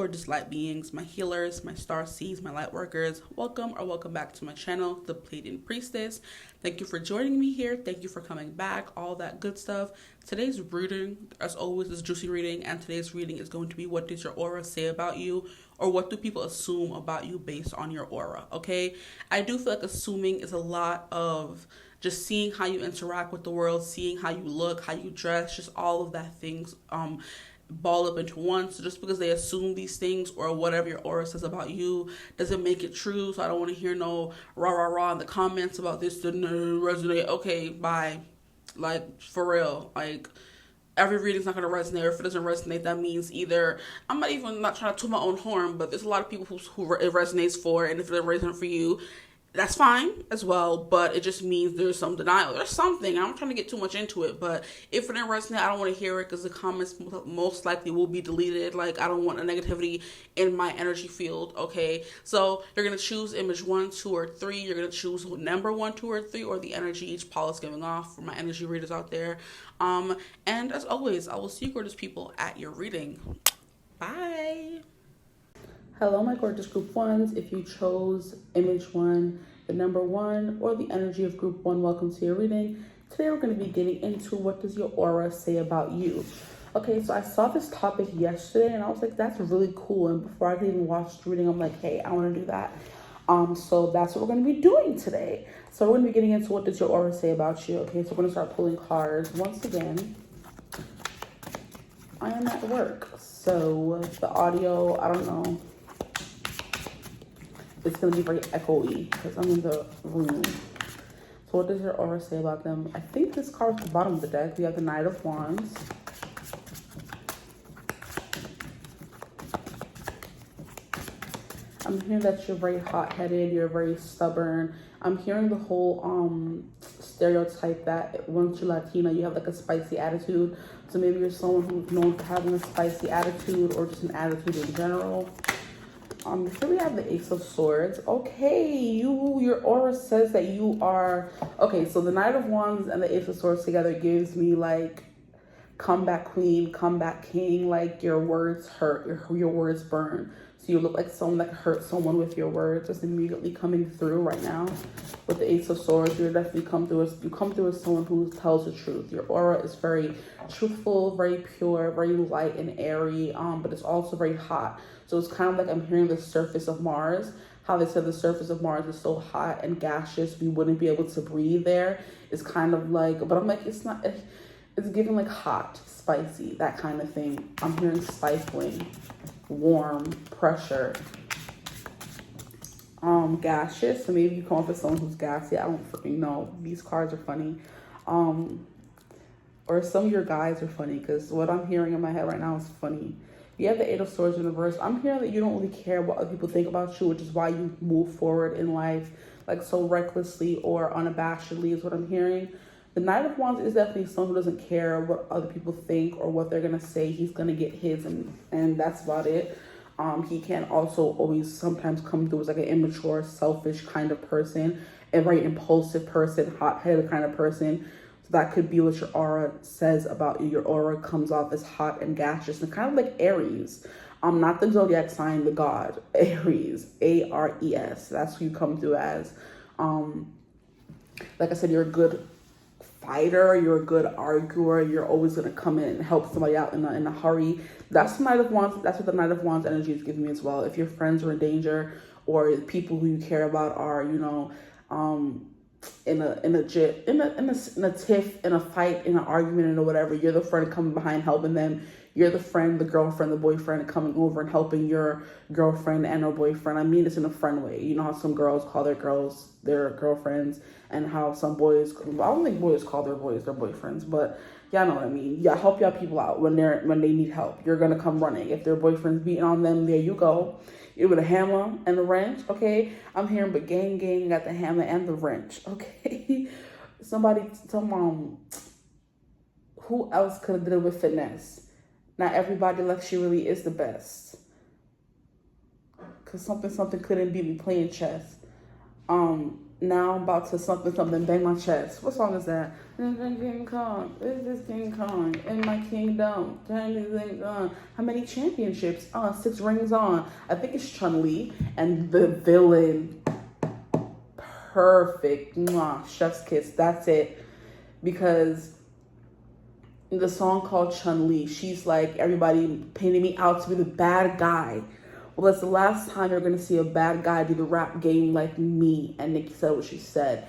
gorgeous light beings, my healers, my star seeds, my light workers. Welcome back to my channel, The Pleiadian Priestess. Thank you for joining me here. Thank you for coming back, all that good stuff. Today's reading, as always, is juicy reading, and today's reading is going to be what does your aura say about you, or what do people assume about you based on your aura, okay? I do feel like assuming is a lot of just seeing how you interact with the world, seeing how you look, how you dress, just all of that things ball up into one. So just because they assume these things or whatever your aura says about you doesn't make it true. So I don't want to hear no rah in the comments about this didn't resonate. Okay, bye. Like, for real. Like, every reading's not going to resonate, or if it doesn't resonate, that means either I'm not trying to toot my own horn, but there's a lot of people who it resonates for, and if it doesn't resonate for you, that's fine as well, but it just means there's some denial. There's something. I'm not trying to get too much into it, but if it didn't resonate, I don't want to hear it because the comments most likely will be deleted. Like, I don't want a negativity in my energy field, okay? So you're going to choose image 1, 2, or 3. You're going to choose number 1, 2, or 3, or the energy each pile is giving off for my energy readers out there. And as always, I will see you gorgeous people at your reading. Bye. Hello, my gorgeous group ones. If you chose image 1, the number 1, or the energy of group 1, welcome to your reading. Today we're going to be getting into what does your aura say about you. Okay, so I saw this topic yesterday and I was like, that's really cool. And before I could even watch the reading, I'm like, hey, I want to do that. So that's what we're going to be doing today. So we're going to be getting into what does your aura say about you. Okay, so we're going to start pulling cards. Once again, I am at work, so the audio, I don't know. It's going to be very echoey because I'm in the room. So what does your aura say about them? I think this card is at the bottom of the deck. We have the Knight of Wands. I'm hearing that you're very hot-headed. You're very stubborn. I'm hearing the whole stereotype that once you're Latina, you have like a spicy attitude. So maybe you're someone who's known for having a spicy attitude or just an attitude in general. Here we have the Ace of Swords. Okay, your aura says that you are... Okay, so the Knight of Wands and the Ace of Swords together gives me like comeback queen, comeback king. Like, your words hurt, your words burn. So you look like someone that hurt someone with your words. Just immediately coming through right now. With the Ace of Swords, you definitely come through as someone who tells the truth. Your aura is very truthful, very pure, very light and airy, but it's also very hot. So it's kind of like I'm hearing the surface of Mars. How they said the surface of Mars is so hot and gaseous, we wouldn't be able to breathe there. It's kind of like, but I'm like, it's not, it's giving like hot, spicy, that kind of thing. I'm hearing stifling, warm, pressure, gaseous. So maybe you come up with someone who's gassy. I don't freaking know. These cards are funny. Or some of your guys are funny, because what I'm hearing in my head right now is funny. You have the Eight of Swords in reverse. I'm hearing that you don't really care what other people think about you, which is why you move forward in life like so recklessly or unabashedly is what I'm hearing. The Knight of Wands is definitely someone who doesn't care what other people think or what they're going to say. He's going to get his, and that's about it. He can also always sometimes come through as like an immature, selfish kind of person, a very impulsive person, hot-headed kind of person. So that could be what your aura says about you. Your aura comes off as hot and gaseous and kind of like Aries. Not the zodiac sign, the god. Aries. A-R-E-S. That's who you come through as. Like I said, you're a good fighter. You're a good arguer. You're always going to come in and help somebody out in a hurry. That's the Knight of Wands. That's what the Knight of Wands energy is giving me as well. If your friends are in danger or people who you care about are, you know, in a tiff, in a fight, in an argument, or whatever, you're the friend coming behind helping them. You're the friend, the girlfriend, the boyfriend coming over and helping your girlfriend and her boyfriend. I mean this in a friend way. You know how some girls call their girls their girlfriends, and how some boys, I don't think boys call their boys their boyfriends, but y'all know what I mean. Yeah, help y'all people out when they need help. You're gonna come running. If their boyfriend's beating on them, there you go. You're with a hammer and a wrench, okay? I'm hearing, but gang got the hammer and the wrench, okay? Who else could have did it with finesse? Not everybody like she really is the best. Because something couldn't beat me playing chess. Now I'm about to something bang my chest. What song is that? King Kong, this is King Kong in my kingdom. How many championships? 6 rings on. I think it's Chun-Li and the villain. Perfect. Mwah, chef's kiss. That's it. Because the song called Chun-Li, she's like, everybody painted me out to be the bad guy. Well, that's the last time you're going to see a bad guy do the rap game like me. And Nikki said what she said.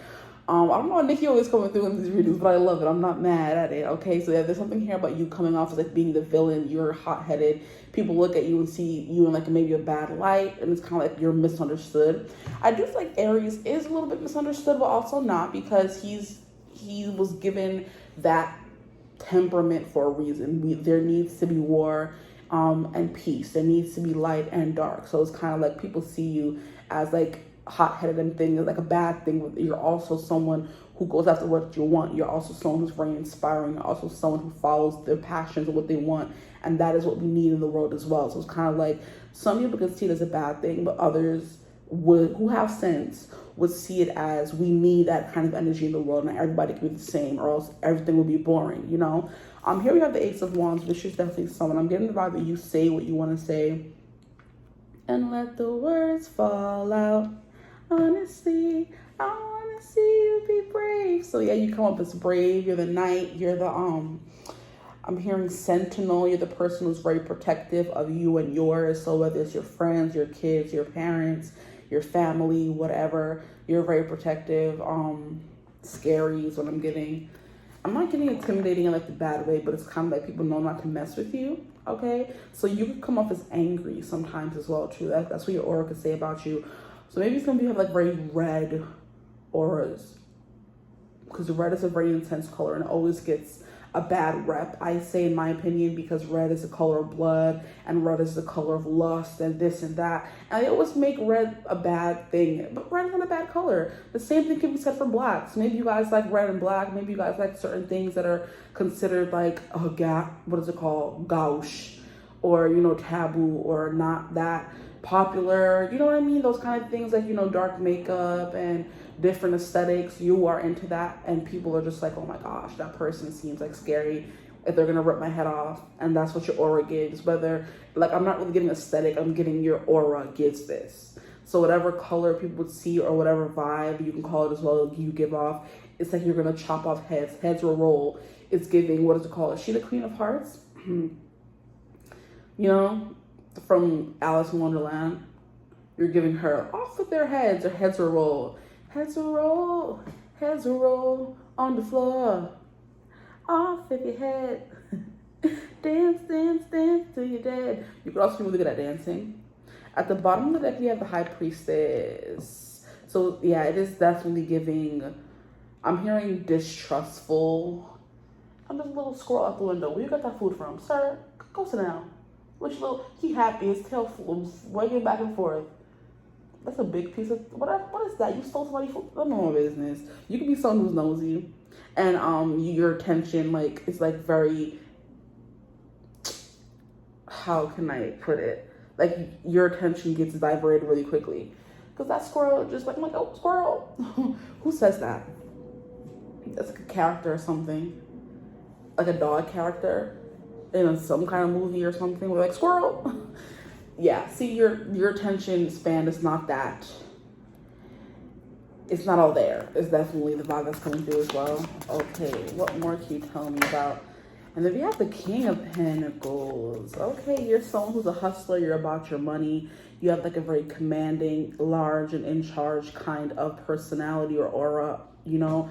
I don't know, Nikki always coming through in these reviews, but I love it. I'm not mad at it, okay? So yeah, there's something here about you coming off as like being the villain. You're hot-headed. People look at you and see you in like maybe a bad light, and it's kind of like you're misunderstood. I do feel like Aries is a little bit misunderstood, but also not, because he was given that temperament for a reason. There needs to be war and peace. There needs to be light and dark. So it's kind of like people see you as like hot-headed and things like a bad thing. You're also someone who goes after what you want. You're also someone who's very inspiring. You're also someone who follows their passions and what they want, and that is what we need in the world as well. So it's kind of like some people can see it as a bad thing, but others who have sense would see it as we need that kind of energy in the world. Not everybody can be the same, or else everything would be boring, you know. Here we have the Ace of Wands, which is definitely someone. I'm getting the vibe that you say what you want to say and let the words fall out. Honestly, I want to see you be brave. So yeah, you come up as brave. You're the knight. You're the I'm hearing sentinel. You're the person who's very protective of you and yours. So whether it's your friends, your kids, your parents, your family, whatever, you're very protective. Scary is what I'm getting. I'm not getting intimidating in like the bad way, but it's kind of like people know not to mess with you. Okay, so you could come off as angry sometimes as well too. That's what your aura could say about you. So maybe some of you have like very red auras, because red is a very intense color and it always gets a bad rep, I say, in my opinion, because red is the color of blood and red is the color of lust and this and that. And they always make red a bad thing, but red is not a bad color. The same thing can be said for blacks. Maybe you guys like red and black. Maybe you guys like certain things that are considered like, what is it called? Gauche, or, you know, taboo, or not that popular. You know what I mean? Those kind of things, like, you know, dark makeup and different aesthetics. You are into that, and people are just like, oh my gosh, that person seems like scary, if they're gonna rip my head off. And that's what your aura gives. Whether, like, I'm not really getting aesthetic, I'm getting your aura gives this. So whatever color people would see, or whatever vibe, you can call it as well, you give off, it's like you're gonna chop off heads will roll. It's giving, what is it called? Is she the Queen of Hearts? You know, from Alice in Wonderland. You're giving her off with their heads, or heads will roll. Heads will roll, heads will roll on the floor. Off with your head. Dance, dance, dance till you're dead. You could also be really good at dancing. At the bottom of the deck, you have the High Priestess. So yeah, it is definitely giving, I'm hearing distrustful. I'm just a little squirrel out the window. Where you got that food from? Sir, go sit down. Which little, he happy, his tail wagging back and forth. That's a big piece of, what is that? You stole somebody's food? That's none of my business. You can be someone who's nosy, and your attention, like, it's like very, how can I put it? Like, your attention gets diverted really quickly. Because that squirrel just like, I'm like, oh, squirrel. Who says that? That's like a character or something. Like a dog character in some kind of movie or something. We're like, squirrel. Yeah, see, your attention span is not that, it's not all there. It's definitely the vibe that's coming through as well. Okay, what more can you tell me about? And then we have the King of Pentacles. Okay, you're someone who's a hustler. You're about your money. You have like a very commanding, large, and in charge kind of personality or aura, you know.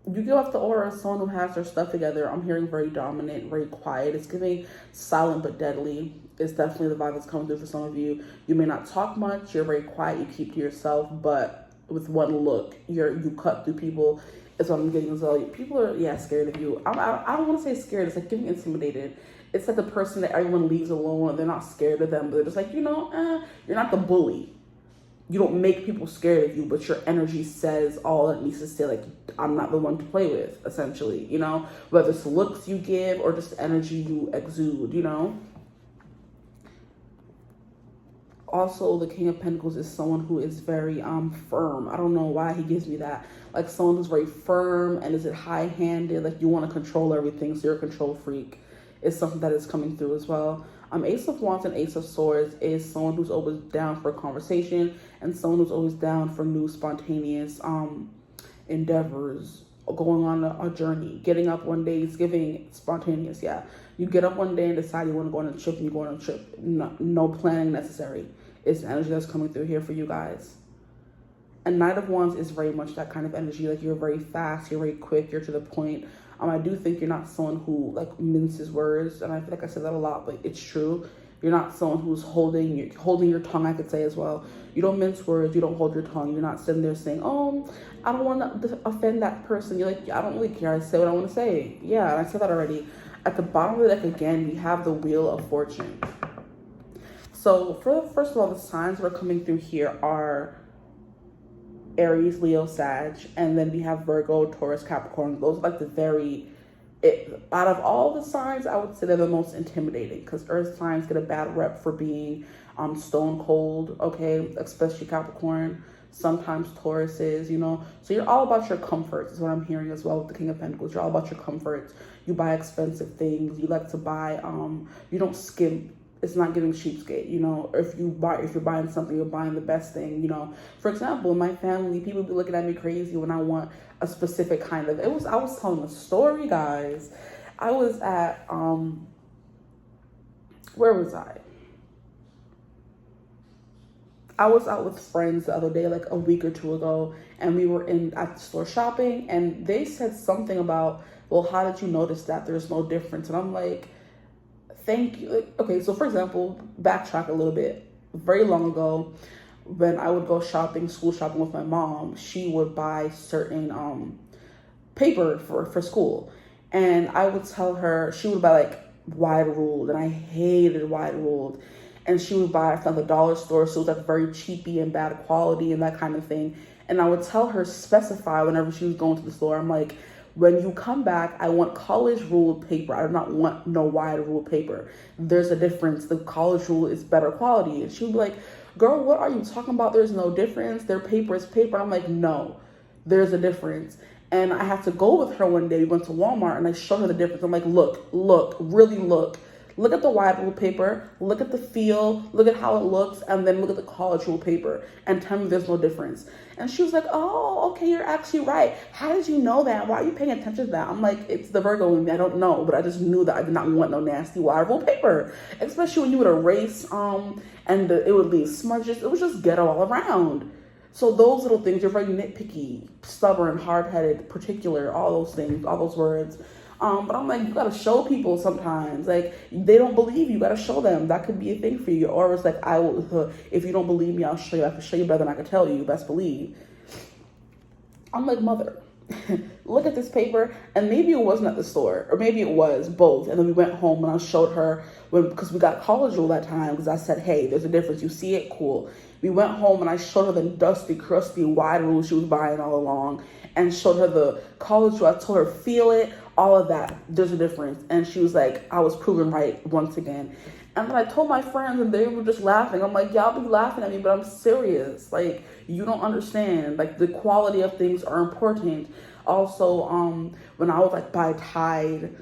You give off the aura of someone who has their stuff together. I'm hearing very dominant, very quiet. It's giving silent but deadly. It's definitely the vibe that's coming through for some of you. You may not talk much. You're very quiet. You keep to yourself. But with one look, you cut through people. Is what I'm getting as well. People are, yeah, scared of you. I don't want to say scared. It's like giving intimidated. It's like the person that everyone leaves alone. They're not scared of them. But they're just like, you know, you're not the bully. You don't make people scared of you, but your energy says all it needs to say. Like, I'm not the one to play with, essentially, you know, whether it's looks you give or just energy you exude, you know. Also, the King of Pentacles is someone who is very firm. I don't know why he gives me that. Like someone who's very firm and is it high-handed. Like you want to control everything, so you're a control freak. Is something that is coming through as well. Ace of Wands and Ace of Swords is someone who's always down for a conversation and someone who's always down for new spontaneous endeavors, going on a journey. Getting up one day is giving spontaneous. Yeah, you get up one day and decide you want to go on a trip and you go on a trip. No planning necessary. It's the energy that's coming through here for you guys. And Knight of Wands is very much that kind of energy. Like you're very fast, you're very quick, you're to the point. I do think you're not someone who like minces words, and I feel like I said that a lot, but it's true. You're not someone who's holding your tongue, I could say as well. You don't mince words, you don't hold your tongue. You're not sitting there saying, oh, I don't want to offend that person. You're like, I don't really care. I say what I want to say. Yeah, I said that already. At the bottom of the deck again, we have the Wheel of Fortune. So first of all, the signs that are coming through here are Aries, Leo, Sag, and then we have Virgo, Taurus, Capricorn. Those are like out of all the signs, I would say they're the most intimidating because earth signs get a bad rep for being stone cold, okay, especially Capricorn, sometimes Tauruses, you know. So you're all about your comforts is what I'm hearing as well with the King of Pentacles. You're all about your comforts. You buy expensive things. You like to buy, you don't skimp. It's not giving cheapskate, you know. If you're buying something, you're buying the best thing, you know. For example, in my family, people be looking at me crazy when I want a specific kind of. I was telling a story, guys. I was at where was I? I was out with friends the other day, like a week or two ago, and we were at the store shopping, and they said something about, well, how did you notice that there's no difference? And I'm like, thank you. Okay, so for example, backtrack a little bit. Very long ago, when I would go shopping, school shopping with my mom, she would buy certain paper for school. And I would tell her, she would buy like wide ruled, and I hated wide ruled. And she would buy it from the dollar store, so it was like very cheapy and bad quality and that kind of thing. And I would tell her, specify whenever she was going to the store, I'm like, when you come back, I want college ruled paper. I do not want no wide ruled paper. There's a difference. The college rule is better quality. And she would be like, girl, what are you talking about? There's no difference. Their paper is paper. I'm like, no, there's a difference. And I had to go with her one day. We went to Walmart and I showed her the difference. I'm like, look, really look. Look at the wide rule paper, look at the feel, look at how it looks, and then look at the college rule paper and tell me there's no difference. And she was like, oh, okay, you're actually right. How did you know that? Why are you paying attention to that? I'm like, it's the Virgo in me. I don't know, but I just knew that I did not want no nasty wide rule paper, especially when you would erase and it would leave smudges. It was just ghetto all around. So those little things, you're very nitpicky, stubborn, hard-headed, particular, all those things, all those words. But I'm like, you gotta show people sometimes. Like, they don't believe you, gotta show them. That could be a thing for you. Or it's like, I will, if you don't believe me, I'll show you. I can show you better than I can tell you. Best believe. I'm like, mother, look at this paper. And maybe it wasn't at the store, or maybe it was both. And then we went home and I showed her because we got college rule that time. Because I said, hey, there's a difference. You see it, cool. We went home and I showed her the dusty, crusty, wide rule she was buying all along, and showed her the college rule. I told her, feel it. All of that, there's a difference. And she was like, I was proven right once again. And then I told my friends and they were just laughing. I'm like, y'all be laughing at me, but I'm serious. Like, you don't understand. Like, the quality of things are important. Also, when I was like buy Tide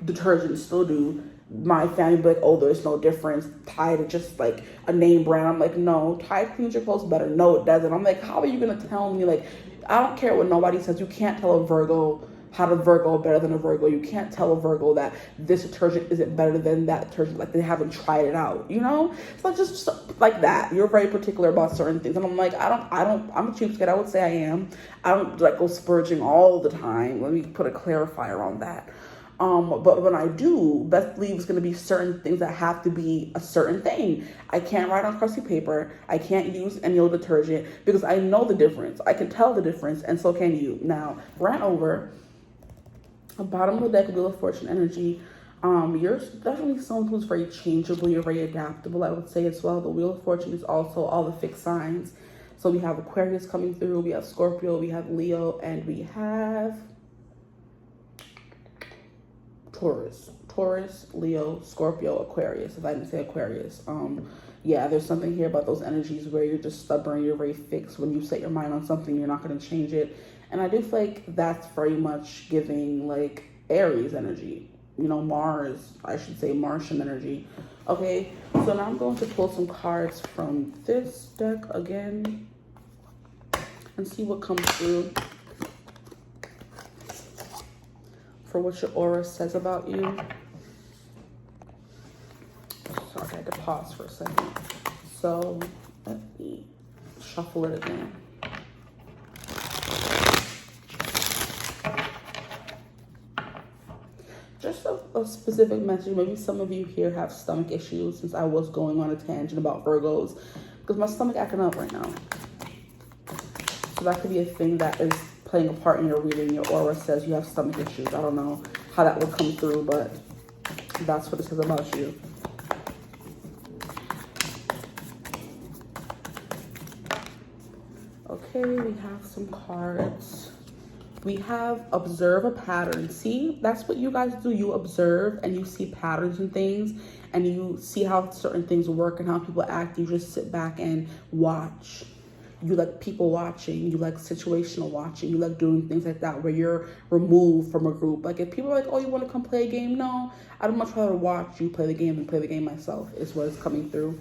detergent, still do, my family be like, oh, there's no difference. Tide is just like a name brand. I'm like, no, Tide cleans your clothes better. No, it doesn't. I'm like, how are you going to tell me? Like, I don't care what nobody says. You can't tell a Virgo how to Virgo better than a Virgo. You can't tell a Virgo that this detergent isn't better than that detergent. Like, they haven't tried it out, you know? It's like just like that. You're very particular about certain things. And I'm like, I'm a cheapskate. I would say I am. I don't like go splurging all the time. Let me put a clarifier on that. But when I do, best believe it's going to be certain things that have to be a certain thing. I can't write on crusty paper. I can't use any old detergent because I know the difference. I can tell the difference, and so can you. Now, rant over. The bottom of the deck, Wheel of Fortune energy. You're definitely someone who's very changeable. You're very adaptable, I would say as well. The Wheel of Fortune is also all the fixed signs. So we have Aquarius coming through. We have Scorpio. We have Leo. And we have Taurus. Taurus, Leo, Scorpio, Aquarius, if I didn't say Aquarius. Yeah, there's something here about those energies where you're just stubborn, you're very fixed. When you set your mind on something, you're not going to change it. And I do feel like that's very much giving like Aries energy. You know, Mars, I should say Martian energy. Okay, so now I'm going to pull some cards from this deck again and see what comes through for what your aura says about you. Sorry, I had to pause for a second. So let me shuffle it again. Just a specific message. Maybe some of you here have stomach issues, since I was going on a tangent about Virgos, because my stomach acting up right now. So that could be a thing that is playing a part in your reading. Your aura says you have stomach issues. I don't know how that would come through, but that's what it says about you. Okay, we have some cards. We have observe a pattern. See, that's what you guys do. You observe and you see patterns and things, and you see how certain things work and how people act. You just sit back and watch. You like people watching. You like situational watching. You like doing things like that where you're removed from a group. Like if people are like, oh, you want to come play a game? No, I'd much rather watch you play the game than play the game myself, is what is coming through.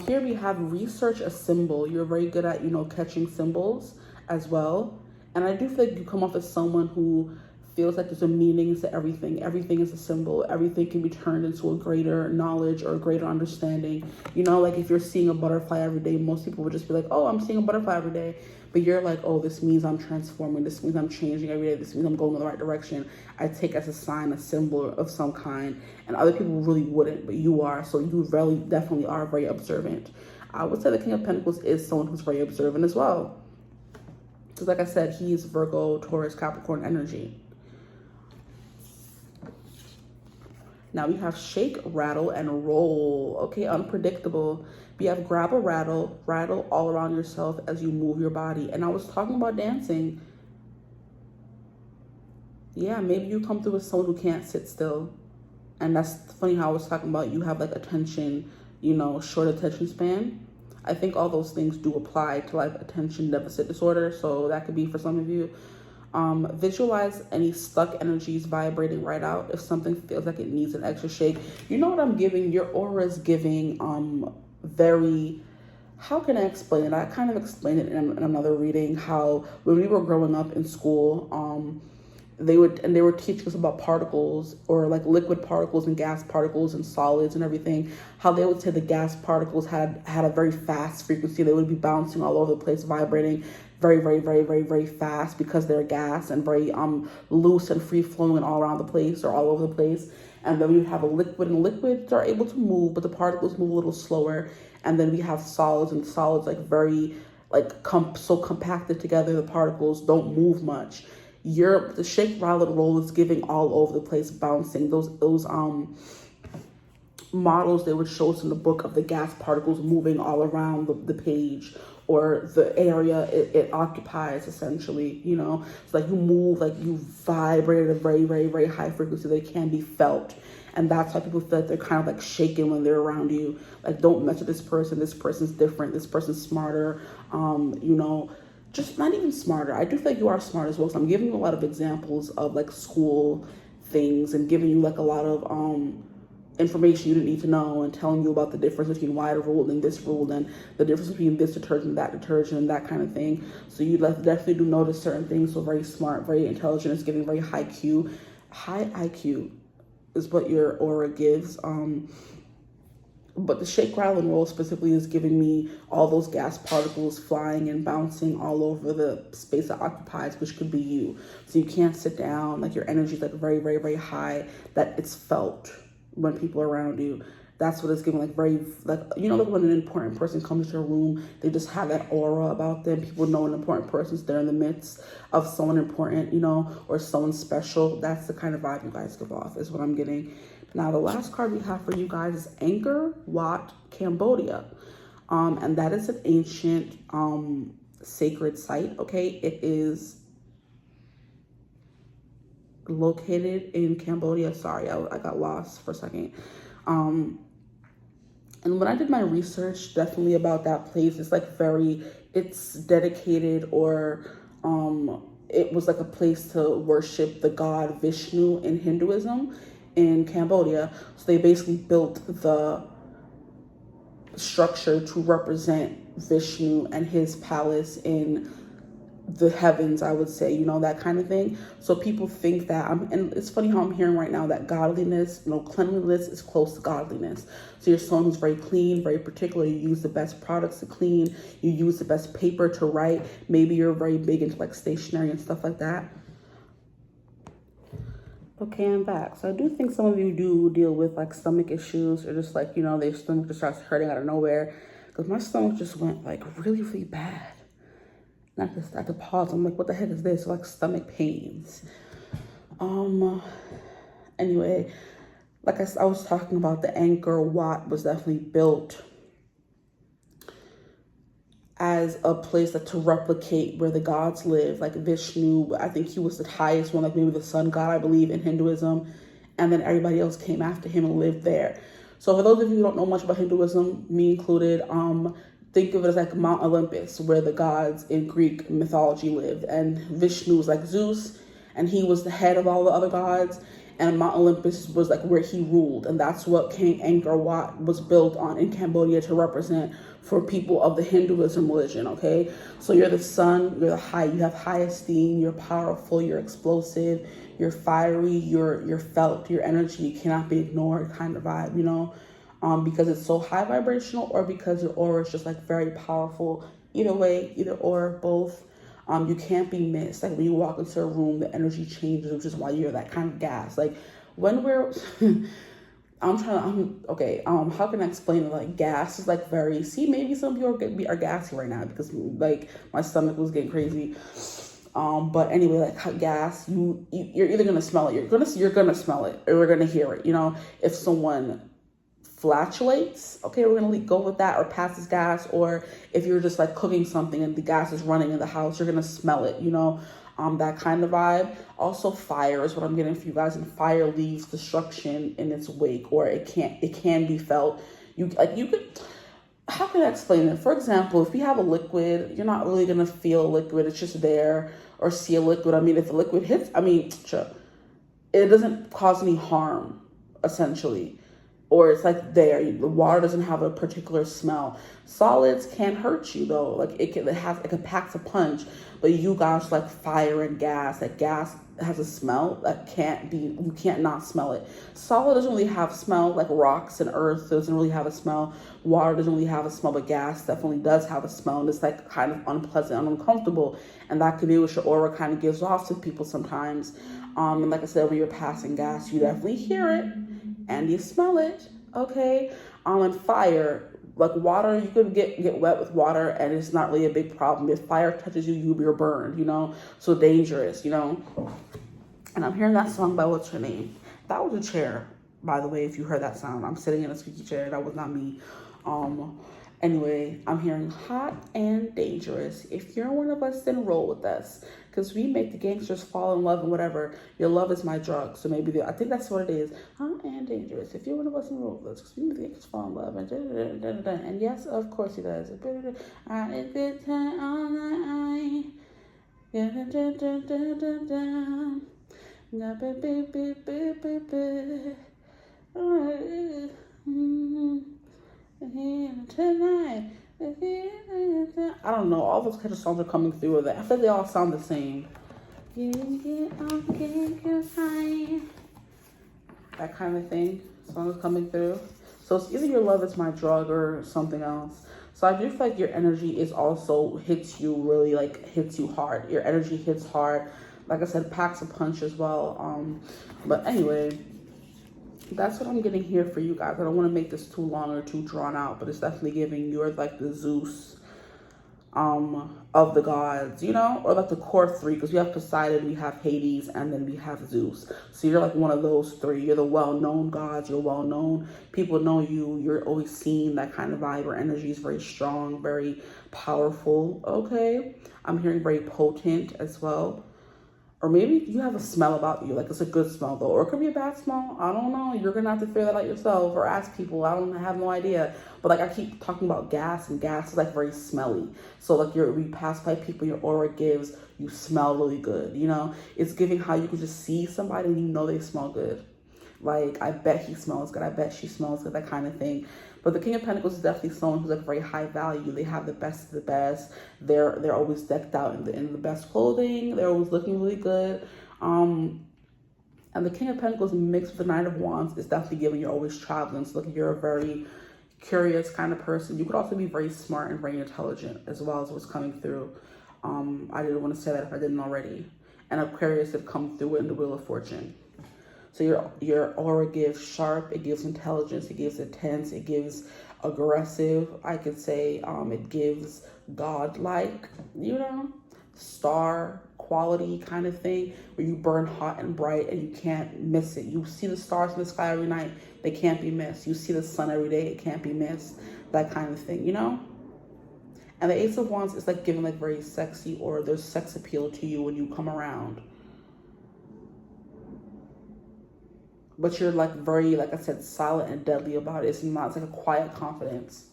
Here we have research a symbol. You're very good at, you know, catching symbols as well. And I do feel like you come off as someone who feels like there's a meaning to everything. Everything is a symbol. Everything can be turned into a greater knowledge or a greater understanding. You know, like if you're seeing a butterfly every day, most people would just be like, oh, I'm seeing a butterfly every day. But you're like, oh, this means I'm transforming. This means I'm changing every day. This means I'm going in the right direction. I take as a sign, a symbol of some kind. And other people really wouldn't, but you are. So you really definitely are very observant. I would say the King of Pentacles is someone who's very observant as well. Because like I said, he is Virgo, Taurus, Capricorn energy. Now we have shake, rattle, and roll. Okay, unpredictable. We have grab a rattle, rattle all around yourself as you move your body. And I was talking about dancing. Yeah, maybe you come through as someone who can't sit still. And that's funny how I was talking about you have like attention, you know, short attention span. I think all those things do apply to like attention deficit disorder. So that could be for some of you. Visualize any stuck energies vibrating right out. If something feels like it needs an extra shake, you know what I'm giving? Your aura is giving very, how can I explain it? I kind of explained it in another reading, how when we were growing up in school, they were teaching us about particles, or like liquid particles and gas particles and solids and everything, how they would say the gas particles had a very fast frequency. They would be bouncing all over the place, vibrating very, very, very, very, very fast because they're gas, and very loose and free flowing and all around the place or all over the place. And then we have a liquid, and liquids are able to move, but the particles move a little slower. And then we have solids, and solids like very like so compacted together, the particles don't move much. The shake, rattle, and roll is giving all over the place, bouncing. Those models they would show us in the book of the gas particles moving all around the page or the area it occupies, essentially, you know. It's like you move, like you vibrate at a very, very, very high frequency that can be felt. And that's why people feel like they're kind of like shaking when they're around you. Like, don't mess with this person's different, this person's smarter, you know. Just not even smarter. I do think you are smart as well. So I'm giving you a lot of examples of like school things and giving you like a lot of information you didn't need to know, and telling you about the difference between why rule and this rule, and the difference between this detergent and that detergent and that kind of thing. So you definitely do notice certain things. So very smart, very intelligent. It's giving very high IQ is what your aura gives. But the shake, rattle, and roll specifically is giving me all those gas particles flying and bouncing all over the space it occupies, which could be you. So you can't sit down. Like your energy is like very, very, very high, that it's felt when people are around you. That's what it's giving, like very, like, you know, like when an important person comes to your room, they just have that aura about them. People know an important person's there in the midst of someone important, you know, or someone special. That's the kind of vibe you guys give off, is what I'm getting. Now, the last card we have for you guys is Angkor Wat, Cambodia. And that is an ancient sacred site, okay? It is located in Cambodia. Sorry, I got lost for a second. And when I did my research, definitely about that place, it's like it's dedicated, or it was like a place to worship the god Vishnu in Hinduism in Cambodia. So they basically built the structure to represent Vishnu and his palace in the heavens, I would say, that kind of thing. So people think that, and it's funny how I'm hearing right now that godliness, cleanliness is close to godliness. So your song is very clean, very particular. You use the best products to clean. You use the best paper to write. Maybe you're very big into like stationery and stuff like that. Okay, I'm back. So I do think some of you do deal with like stomach issues, or just like, their stomach just starts hurting out of nowhere. Because my stomach just went like really, really bad. And I just had to pause. I'm like, what the heck is this? Like stomach pains. Anyway, like I was talking about, the Angkor Wat was definitely built as a place to replicate where the gods live. Like Vishnu, I think he was the highest one, like maybe the sun god, I believe, in Hinduism. And then everybody else came after him and lived there. So for those of you who don't know much about Hinduism, me included, think of it as like Mount Olympus, where the gods in Greek mythology lived. And Vishnu was like Zeus, and he was the head of all the other gods. And Mount Olympus was like where he ruled. And that's what King Angkor Wat was built on in Cambodia to represent for people of the Hinduism religion, okay? So you're the sun, you have high esteem, you're powerful, you're explosive, you're fiery, you're felt, your energy cannot be ignored kind of vibe, because it's so high vibrational, or because your aura is just like very powerful. Either way, either or, both. You can't be missed. Like when you walk into a room, the energy changes, which is why you're that kind of gas. Like when we're, how can I explain it? Like gas is like maybe some people are gassy right now because like my stomach was getting crazy. But anyway, like gas, you're either gonna smell it, you're gonna smell it, or we're gonna hear it. If someone flatulates, okay, we're gonna go with that, or passes gas, or if you're just like cooking something and the gas is running in the house, you're gonna smell it, that kind of vibe. Also, fire is what I'm getting for you guys, and fire leaves destruction in its wake, or it can be felt. You could, how can I explain it? For example, if you have a liquid, you're not really gonna feel a liquid, it's just there, or see a liquid. If a liquid hits, sure, it doesn't cause any harm, essentially. Or it's like there, the water doesn't have a particular smell. Solids can hurt you though. Like it can pack a punch, but you guys like fire and gas. Like gas has a smell you can't not smell it. Solid doesn't really have smell, like rocks and earth doesn't really have a smell. Water doesn't really have a smell, but gas definitely does have a smell, and it's like kind of unpleasant and uncomfortable. And that could be what your aura kind of gives off to people sometimes. And like I said, when you're passing gas, you definitely hear it and you smell it, okay? And fire, like water, you could get wet with water and it's not really a big problem. If fire touches you, you're burned, so dangerous, And I'm hearing that song by what's her name? That was a chair, by the way, if you heard that sound. I'm sitting in a squeaky chair, that was not me. Anyway, I'm hearing hot and dangerous. If you're one of us, then roll with us. Because we make the gangsters fall in love and whatever. Your love is my drug. So maybe I think that's what it is. Hot and dangerous. If you're one of us, then roll with us. Because we make the gangsters fall in love. And yes, of course he does. I had a good time all night. Tonight. I don't know, all those kind of songs are coming through with it. I feel they all sound the same. That kind of thing. Song is coming through. So it's either your love is my drug or something else. So I do feel like your energy is also hits you hard. Your energy hits hard. Like I said, packs a punch as well. But anyway, that's what I'm getting here for you guys. I don't want to make this too long or too drawn out, but it's definitely giving you're like the Zeus of the gods, or like the core three, because we have Poseidon, we have Hades, and then we have Zeus. So you're like one of those three. You're the well-known gods. You're well-known. People know you. You're always seen, that kind of vibe. Your energy is very strong, very powerful. Okay. I'm hearing very potent as well. Or maybe you have a smell about you, like it's a good smell though, or it could be a bad smell. I don't know. You're gonna have to figure that out yourself or ask people. I have no idea. But like I keep talking about gas, and gas is like very smelly. So like we pass by people, your aura gives you smell really good. You know, it's giving how you can just see somebody and you know they smell good. Like I bet he smells good. I bet she smells good. That kind of thing. But the King of Pentacles is definitely someone who's like very high value. They have the best of the best. They're always decked out in the best clothing. They're always looking really good. And the King of Pentacles mixed with the Knight of Wands is definitely giving you're always traveling. So like you're a very curious kind of person. You could also be very smart and very intelligent as well as what's coming through. I didn't want to say that if I didn't already. And Aquarius have come through in the Wheel of Fortune. So your aura gives sharp, it gives intelligence, it gives intense, it gives aggressive. I could say it gives godlike, you know, star quality kind of thing, where you burn hot and bright and you can't miss it. You see the stars in the sky every night, they can't be missed. You see the sun every day, it can't be missed. That kind of thing, you know? And the Ace of Wands is like giving like very sexy, or there's sex appeal to you when you come around. But you're like very, like I said, silent and deadly about it. It's like a quiet confidence.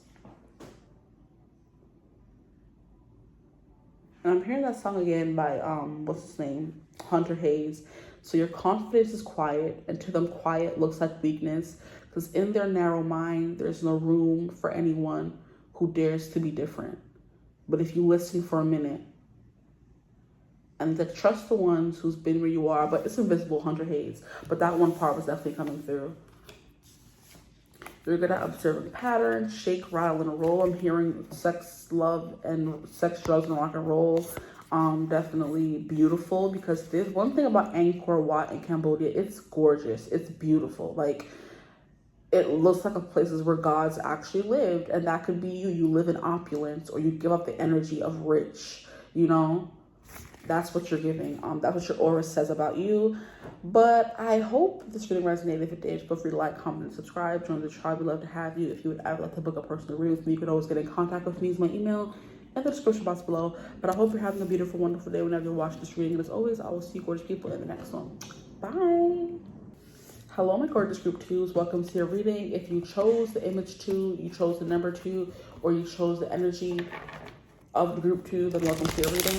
And I'm hearing that song again by, what's his name? Hunter Hayes. So your confidence is quiet, and to them quiet looks like weakness, because in their narrow mind, there's no room for anyone who dares to be different. But if you listen for a minute, and to trust the ones who's been where you are, but it's invisible, Hunter Hayes. But that one part was definitely coming through. You're gonna observe a pattern, shake, rattle, and roll. I'm hearing sex, love, and sex, drugs, and rock and roll. Definitely beautiful, because there's one thing about Angkor Wat in Cambodia. It's gorgeous. It's beautiful. Like, it looks like a places where gods actually lived, and that could be you. You live in opulence, or you give up the energy of rich, you know? That's what you're giving. That's what your aura says about you. But I hope this really resonated. If it did, feel free to like, comment, and subscribe. Join the tribe. We'd love to have you. If you would ever like to book a personal reading with me, you could always get in contact with me. Use my email in the description box below. But I hope you're having a beautiful, wonderful day whenever you're watching this reading. And as always, I will see you gorgeous people in the next one. Bye. Hello, my gorgeous group 2s. Welcome to your reading. If you chose the image 2, you chose the number 2, or you chose the energy of the group 2, then welcome to your reading.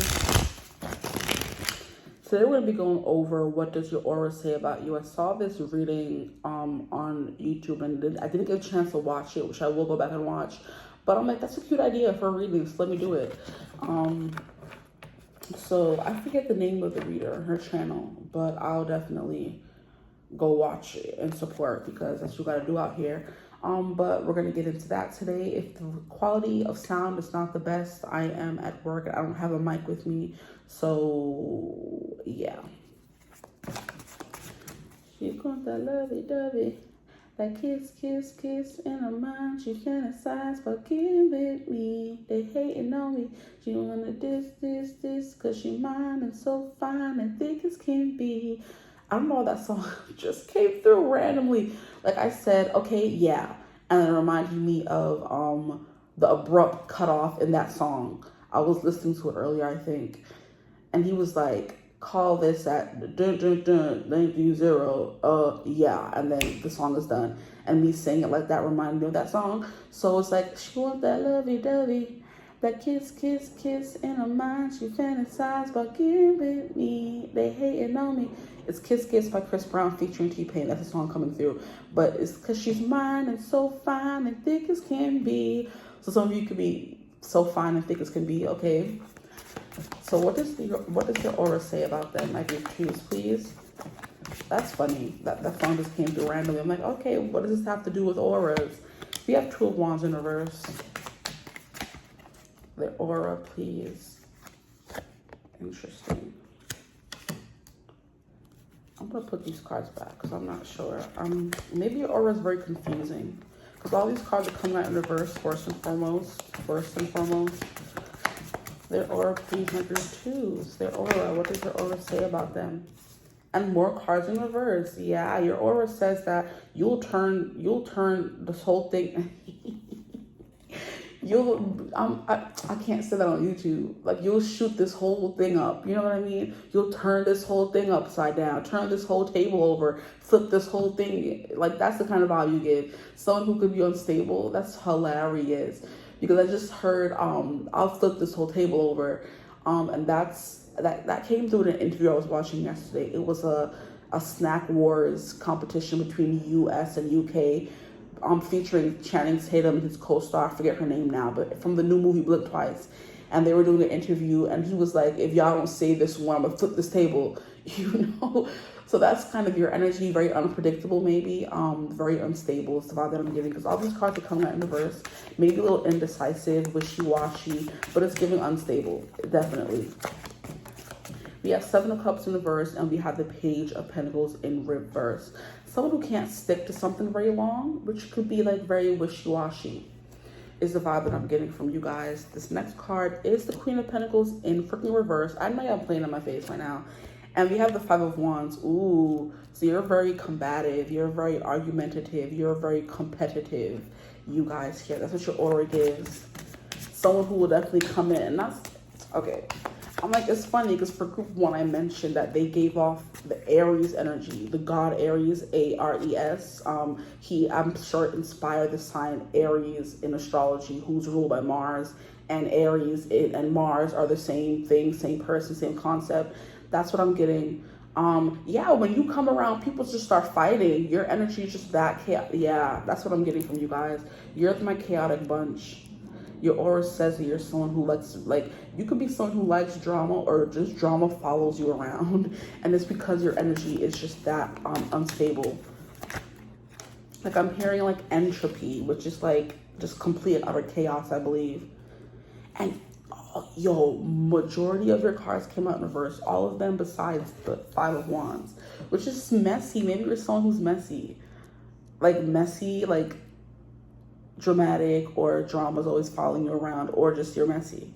Today we're going to be going over what does your aura say about you. I saw this reading on YouTube, and I didn't get a chance to watch it, which I will go back and watch. But I'm like, that's a cute idea for a reading, so let me do it. So I forget the name of the reader, her channel, but I'll definitely go watch it and support, because that's what you got to do out here. But we're going to get into that today. If the quality of sound is not the best, I am at work and I don't have a mic with me. So, yeah. She got that lovey-dovey, that kiss, kiss, kiss in her mind. She fantasize, but give it me. They hating on me. She wanna this, cause she mine and so fine and thick as can be. I don't know, that song just came through randomly. Like I said, okay, yeah. And it reminded me of the abrupt cutoff in that song. I was listening to it earlier, I think. And he was like, call this at dun dun dun, then do 0, yeah. And then the song is done. And me saying it like that reminded me of that song. So it's like, she want that lovey-dovey, that kiss, kiss, kiss in her mind. She fantasize about giving me. They hating on me. It's Kiss Kiss by Chris Brown featuring T-Pain. That's a song coming through. But it's because she's mine and so fine and thick as can be. So some of you could be so fine and thick as can be, okay? So what does your aura say about them? My group 2s, please. That's funny. That song just came through randomly. I'm like, okay, what does this have to do with auras? We have 2 of Wands in reverse. The aura, please. Interesting. I'm going to put these cards back because I'm not sure. Maybe your aura is very confusing, because all these cards are coming out in reverse, first and foremost. Their aura, please, my group 2s. Their aura, what does your aura say about them? And more cards in reverse. Yeah, your aura says that you'll turn this whole thing. I can't say that on YouTube. Like, you'll shoot this whole thing up. You know what I mean? You'll turn this whole thing upside down, turn this whole table over, flip this whole thing. Like, that's the kind of vibe you give. Someone who could be unstable, that's hilarious. Because I just heard, I'll flip this whole table over. And that came through in an interview I was watching yesterday. It was a snack wars competition between the US and UK, featuring Channing Tatum and his co-star, I forget her name now, but from the new movie Blink Twice. And they were doing an interview, and he was like, if y'all don't say this one, I'm gonna flip this table, you know? So that's kind of your energy, very unpredictable maybe, very unstable is the vibe that I'm giving, because all these cards are coming out in reverse, maybe a little indecisive, wishy-washy, but it's giving unstable, definitely. We have Seven of Cups in reverse, and we have the Page of Pentacles in reverse. Someone who can't stick to something very long, which could be like very wishy-washy, is the vibe that I'm getting from you guys. This next card is the Queen of Pentacles in freaking reverse. I know y'all playing on my face right now. And we have the Five of Wands. Ooh, so you're very combative. You're very argumentative. You're very competitive, you guys here. That's what your aura gives. Someone who will definitely come in. And that's, okay. I'm like, it's funny because for group one, I mentioned that they gave off the Aries energy, the god Aries, Ares. I'm sure inspired the sign Aries in astrology, who's ruled by Mars, and Aries and Mars are the same thing, same person, same concept. That's what I'm getting. Yeah, when you come around, people just start fighting. Your energy is just that chaotic. Yeah, that's what I'm getting from you guys. You're my chaotic bunch. Your aura says that you're someone who likes, like, you could be someone who likes drama, or just drama follows you around. And it's because your energy is just that unstable. Like, I'm hearing like entropy, which is like just complete and utter chaos, I believe. And yo, majority of your cards came out in reverse. All of them besides the Five of Wands, which is messy. Maybe you're someone who's messy. Like messy, like dramatic, or drama's always following you around, or just you're messy.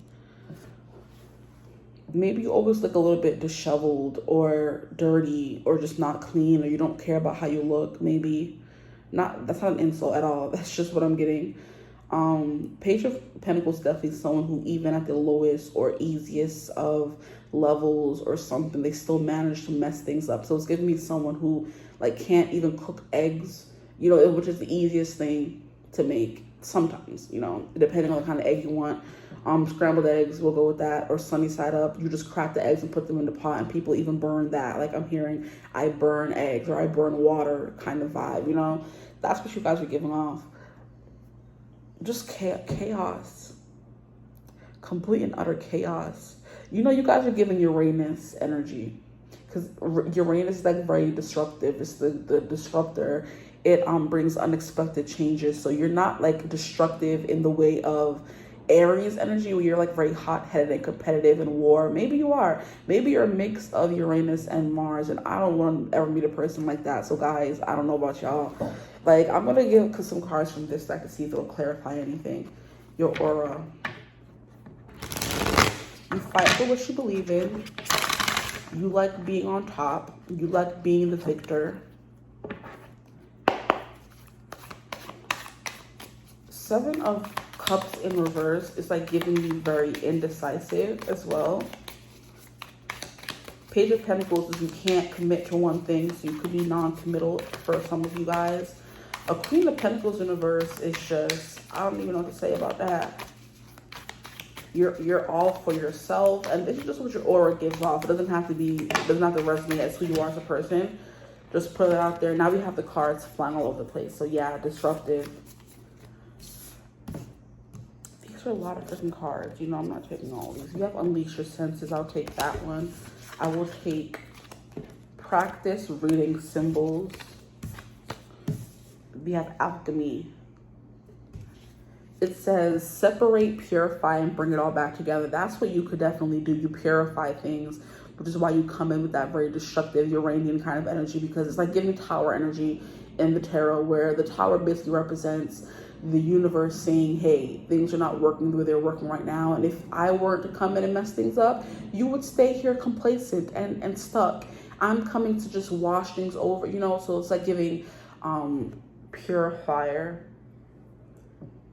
Maybe you always look a little bit disheveled or dirty or just not clean, or you don't care about how you look. Maybe not. That's not an insult at all. That's just what I'm getting. Page of Pentacles is definitely someone who, even at the lowest or easiest of levels or something, they still manage to mess things up. So it's giving me someone who like can't even cook eggs, you know, which is the easiest thing to make sometimes, you know, depending on the kind of egg you want. Scrambled eggs, we'll go with that, or sunny side up. You just crack the eggs and put them in the pot, and people even burn that. Like, I'm hearing I burn eggs or I burn water kind of vibe, you know. That's what you guys are giving off. Just chaos, complete and utter chaos. You know, you guys are giving Uranus energy, because Uranus is like very disruptive. It's the disruptor. It brings unexpected changes. So you're not like destructive in the way of Aries energy, where you're like very hot-headed and competitive in war. Maybe you are. Maybe you're a mix of Uranus and Mars, and I don't want to ever meet a person like that. So guys, I don't know about y'all. Like, I'm gonna give some cards from this deck to see if it'll clarify anything. Your aura. You fight for what you believe in. You like being on top. You like being the victor. Seven of Cups in reverse is like giving you very indecisive as well. Page of Pentacles is you can't commit to one thing, so you could be non-committal for some of you guys. A Queen of Pentacles in reverse is just, I don't even know what to say about that. You're all for yourself, and this is just what your aura gives off. It doesn't have to resonate as who you are as a person. Just put it out there. Now we have the cards flying all over the place. So yeah, disruptive. A lot of different cards. You know, I'm not taking all these. You have Unleash Your Senses. I'll take that one. I will take Practice Reading Symbols. We have Alchemy. It says separate, purify, and bring it all back together. That's what you could definitely do. You purify things, which is why you come in with that very destructive Uranian kind of energy, because it's like giving Tower energy in the tarot, where the Tower basically represents the universe saying, hey, things are not working the way they're working right now, and if I were to come in and mess things up, you would stay here complacent and stuck. I'm coming to just wash things over, you know. So it's like giving purifier.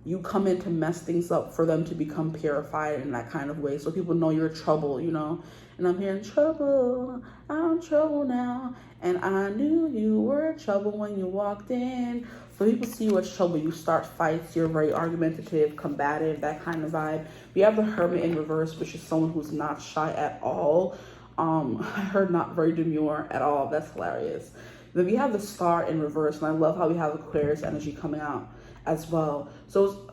You come in to mess things up for them to become purified in that kind of way. So people know you're trouble, you know. And I'm hearing trouble, I'm trouble now. And I knew you were trouble when you walked in. So people see you as trouble. You start fights. You're very argumentative, combative, that kind of vibe. We have the Hermit in reverse, which is someone who's not shy at all. I heard not very demure at all. That's hilarious. Then we have the Star in reverse, and I love how we have Aquarius energy coming out as well. So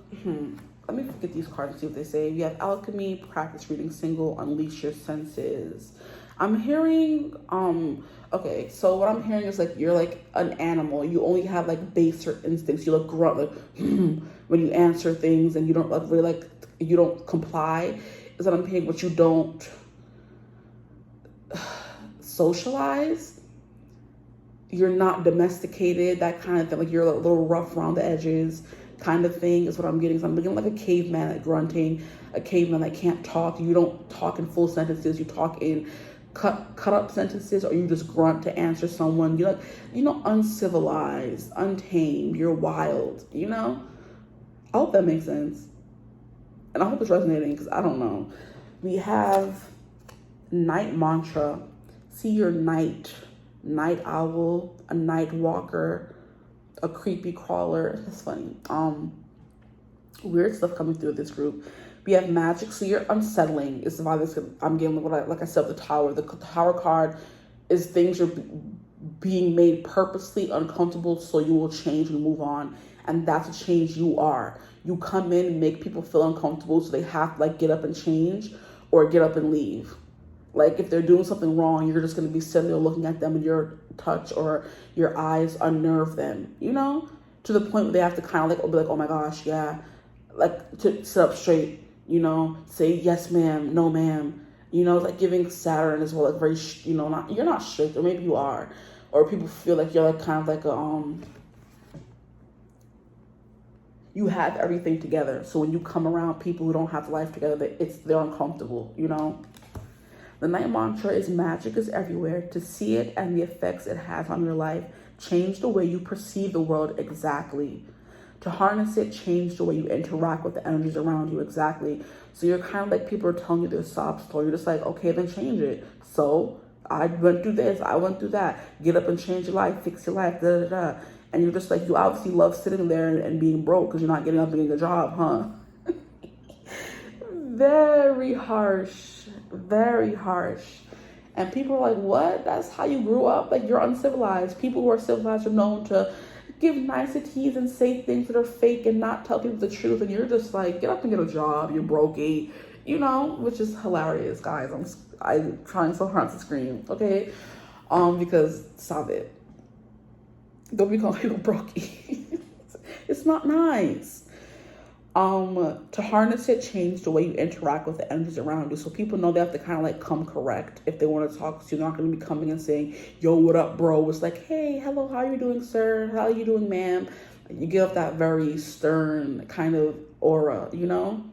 let me get these cards and see what they say. We have Alchemy, practice reading single, unleash your senses. I'm hearing, okay, so what I'm hearing is like you're like an animal. You only have like baser instincts. You like grunt like when you answer things, and you don't like really like, you don't comply. Is what I'm hearing, but you don't socialize. You're not domesticated, that kind of thing. Like you're a little rough around the edges kind of thing is what I'm getting. So I'm getting like a caveman like grunting, a caveman that can't talk. You don't talk in full sentences. You talk in cut up sentences, or you just grunt to answer someone. You're like, you know, uncivilized, untamed. You're wild, you know? I hope that makes sense. And I hope it's resonating, because I don't know. We have night mantra. See your night owl, a night walker, a creepy crawler. That's funny. Weird stuff coming through this group. We have magic. So you're unsettling is the vibe I'm getting. Like I said, the tower. The tower card is things are being made purposely uncomfortable, so you will change and move on. And that's a change you are. You come in and make people feel uncomfortable, so they have to like get up and change or get up and leave. Like if they're doing something wrong, you're just going to be sitting there looking at them, and your touch or your eyes unnerve them, you know, to the point where they have to kind of like be like, oh my gosh, yeah, like to sit up straight, you know, say yes ma'am, no ma'am, you know, like giving Saturn as well, like very, you know, not, you're not strict, or maybe you are, or people feel like you're like kind of like a you have everything together. So when you come around people who don't have life together, they're uncomfortable, you know. The night mantra is magic is everywhere. To see it and the effects it has on your life, change the way you perceive the world exactly. To harness it, change the way you interact with the energies around you exactly. So you're kind of like people are telling you their sob story. You're just like, okay, then change it. So I went through this, I went through that. Get up and change your life, fix your life, da da da. And you're just like, you obviously love sitting there and being broke because you're not getting up and getting a job, huh? Very harsh, very harsh. And people are like, what? That's how you grew up? Like, you're uncivilized. People who are civilized are known to give niceties and say things that are fake and not tell people the truth. And you're just like, get up and get a job. You're brokey, you know, which is hilarious, guys. I'm trying so hard to scream, okay? Because stop it. Don't be calling people brokey. It's not nice. To harness it, change the way you interact with the energies around you. So people know they have to kind of like come correct if they want to talk to you. They're not going to be coming and saying, yo, what up, bro? It's like, hey, hello, how are you doing, sir? How are you doing, ma'am? You give that very stern kind of aura, you know,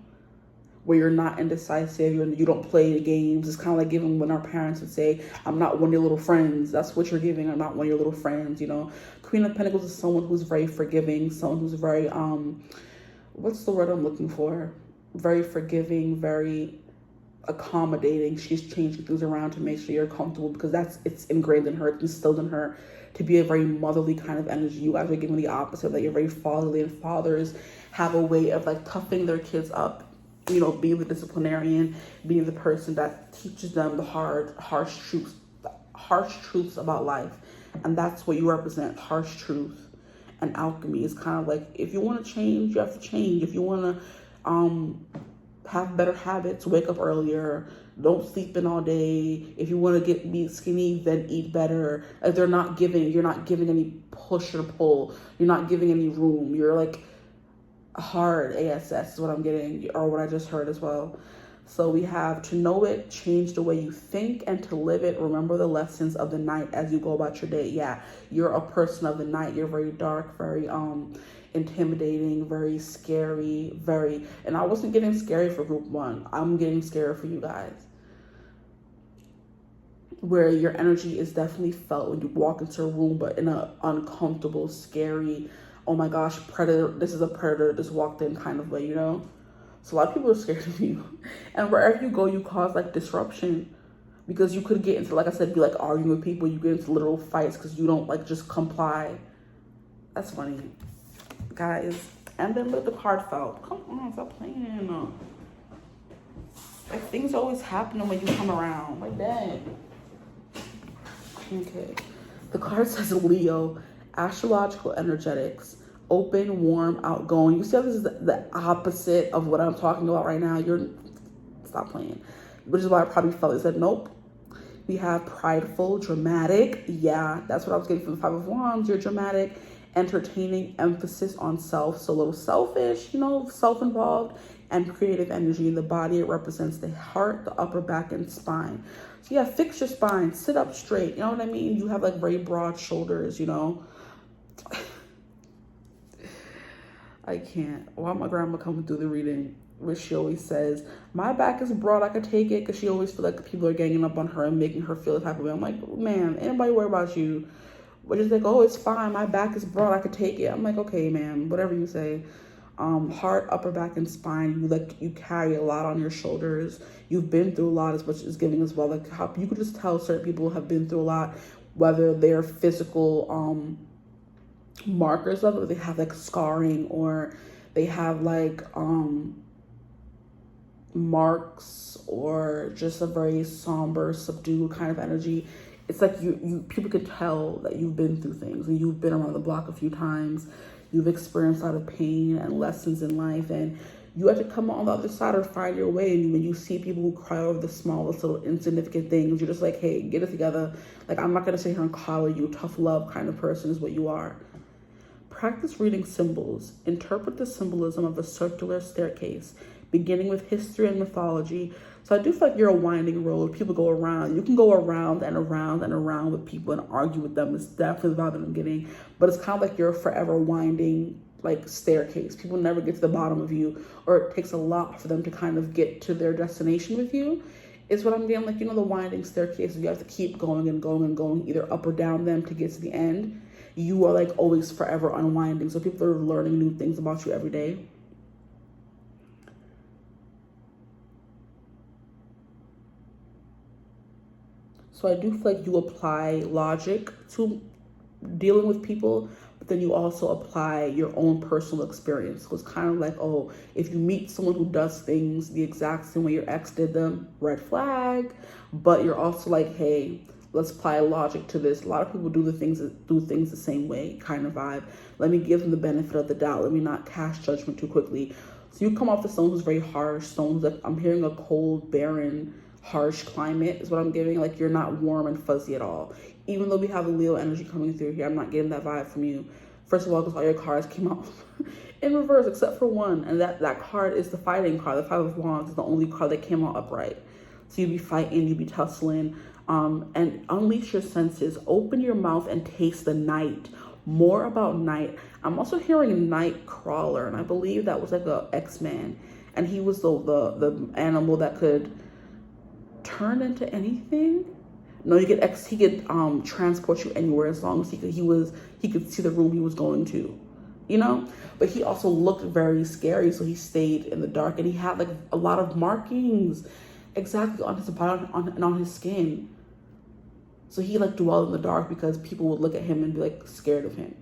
where you're not indecisive, you don't play the games. It's kind of like giving when our parents would say, I'm not one of your little friends. That's what you're giving. I'm not one of your little friends, you know. Queen of Pentacles is someone who's very forgiving, someone who's very, what's the word I'm looking for? Very forgiving, very accommodating. She's changing things around to make sure you're comfortable, because it's ingrained in her, it's instilled in her to be a very motherly kind of energy. You guys are giving the opposite, that you're very fatherly, and fathers have a way of like toughing their kids up, you know, being the disciplinarian, being the person that teaches them the harsh truths about life. And that's what you represent, harsh truth. And alchemy is kind of like, if you want to change, you have to change. If you want to have better habits, wake up earlier, don't sleep in all day. If you want to be skinny, then eat better. Like you're not giving any push or pull. You're not giving any room. You're like hard ASS is what I'm getting, or what I just heard as well. So we have to know it, change the way you think, and to live it. Remember the lessons of the night as you go about your day. Yeah, you're a person of the night. You're very dark, very intimidating, very scary, and I wasn't getting scary for group one. I'm getting scared for you guys. Where your energy is definitely felt when you walk into a room, but in an uncomfortable, scary, oh my gosh, predator, this is a predator just walked in kind of way, you know? So a lot of people are scared of you. And wherever you go, you cause like disruption, because you could get into, like I said, be like arguing with people. You get into literal fights because you don't like just comply. That's funny, guys. And then look, the card fell. Come on, stop playing. Like, things always happening when you come around. Like, dang. Okay. The card says Leo, astrological energetics, open, warm, outgoing. You see how this is the opposite of what I'm talking about right now? Stop playing. Which is why I probably felt it. Said, nope. We have prideful, dramatic. Yeah, that's what I was getting from the Five of Wands. You're dramatic, entertaining, emphasis on self. So a little selfish, you know, self-involved, and creative energy in the body. It represents the heart, the upper back, and spine. So yeah, fix your spine, sit up straight. You know what I mean? You have like very broad shoulders, you know. I can't. Why my grandma coming through the reading, which she always says, my back is broad, I could take it, because she always feels like people are ganging up on her and making her feel the type of way. I'm like, man, anybody worry about you? But just like, oh, it's fine, my back is broad, I could take it. I'm like, okay, man, whatever you say. Heart, upper back, and spine. You carry a lot on your shoulders. You've been through a lot, as much as giving as well. Like, how you could just tell certain people have been through a lot, whether they're physical markers of it, or they have like scarring, or they have like marks, or just a very somber, subdued kind of energy. It's like you people can tell that you've been through things, and you've been around the block a few times. You've experienced a lot of pain and lessons in life, and you have to come on the other side or find your way. And when you see people who cry over the smallest little insignificant things, you're just like, hey, get it together. Like, I'm not going to sit here and coddle you. Tough love kind of person is what you are. Practice reading symbols. Interpret the symbolism of a circular staircase, beginning with history and mythology. So I do feel like you're a winding road. People go around. You can go around and around and around with people and argue with them. It's definitely the vibe that I'm getting. But it's kind of like you're a forever winding like staircase. People never get to the bottom of you, or it takes a lot for them to kind of get to their destination with you. Is what I'm getting. Like, you know, the winding staircase, you have to keep going and going and going, either up or down them to get to the end. You are like always forever unwinding. So people are learning new things about you every day. So I do feel like you apply logic to dealing with people, but then you also apply your own personal experience. So it's kind of like, oh, if you meet someone who does things the exact same way your ex did them, red flag. But you're also like, hey, let's apply logic to this. A lot of people do things the same way kind of vibe. Let me give them the benefit of the doubt. Let me not cast judgment too quickly. So you come off as someone who's very harsh, someone who's like, I'm hearing a cold, barren, harsh climate is what I'm getting. Like, you're not warm and fuzzy at all. Even though we have the Leo energy coming through here, I'm not getting that vibe from you. First of all, because all your cards came out in reverse except for one, and that card is the fighting card. The Five of Wands is the only card that came out upright. So you'd be fighting, you'd be tussling, and unleash your senses. Open your mouth and taste the night. More about night. I'm also hearing night crawler, and I believe that was like a X-Man, and he was the animal that could turn into anything. No, he could transport you anywhere, as long as he could see the room he was going to, you know. But he also looked very scary, so he stayed in the dark, and he had like a lot of markings exactly on his body and on his skin. So he like dwelled in the dark because people would look at him and be like scared of him.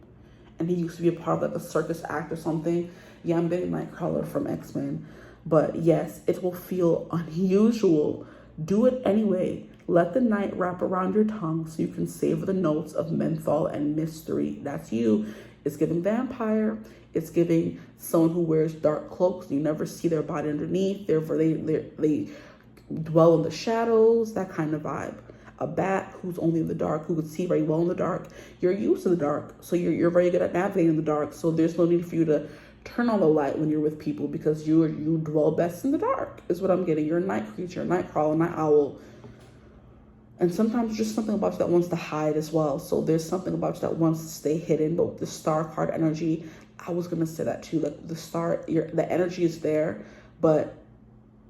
And he used to be a part of like a circus act or something. Yeah, I'm getting Nightcrawler from X-Men. But yes, it will feel unusual. Do it anyway. Let the night wrap around your tongue so you can savor the notes of menthol and mystery. That's you. It's giving vampire. It's giving someone who wears dark cloaks. You never see their body underneath. They dwell in the shadows, that kind of vibe. A bat who's only in the dark, who could see very well in the dark. You're used to the dark, so you're very good at navigating in the dark. So there's no need for you to turn on the light when you're with people, because you dwell best in the dark, is what I'm getting. You're a night creature, a night crawler, night owl. And sometimes there's just something about you that wants to hide as well. So there's something about you that wants to stay hidden. But with the star card energy, I was going to say that too. Like the star, the energy is there, but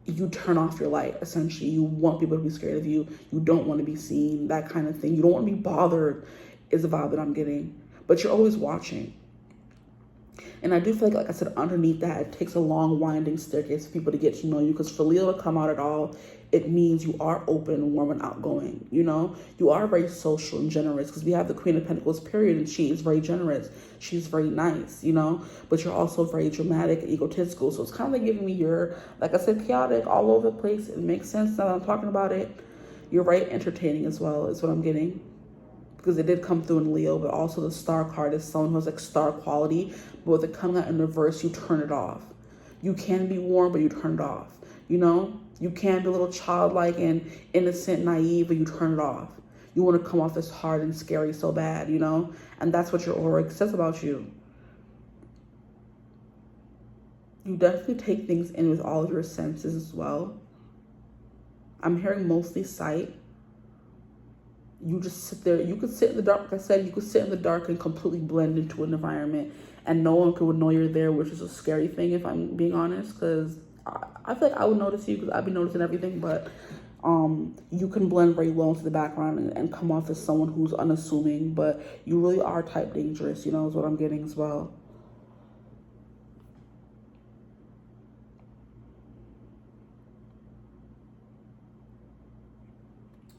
you turn off your light, essentially. You want people to be scared of you. You don't want to be seen, that kind of thing. You don't want to be bothered is the vibe that I'm getting. But you're always watching. And I do feel like I said, underneath that, it takes a long winding staircase for people to get to know you. Because for Leo to come out at all, it means you are open, warm, and outgoing. You know, you are very social and generous, because we have the Queen of Pentacles period, and she is very generous. She's very nice, you know, but you're also very dramatic and egotistical. So it's kind of like giving me your, like I said, chaotic, all over the place. It makes sense now that I'm talking about it. You're very entertaining as well, is what I'm getting, because it did come through in Leo. But also the star card is someone who has like star quality, but with it coming out in reverse, you turn it off. You can be warm, but you turn it off. You know, you can be a little childlike and innocent, naive, but you turn it off. You want to come off as hard and scary so bad, you know, and that's what your aura says about you. You definitely take things in with all of your senses as well. I'm hearing mostly sight. You just sit there. You could sit in the dark. Like I said, you could sit in the dark and completely blend into an environment, and no one could know you're there, which is a scary thing, if I'm being honest, because I feel like I would notice you, because I'd be noticing everything. But you can blend very well into the background and come off as someone who's unassuming, but you really are type dangerous, you know, is what I'm getting as well.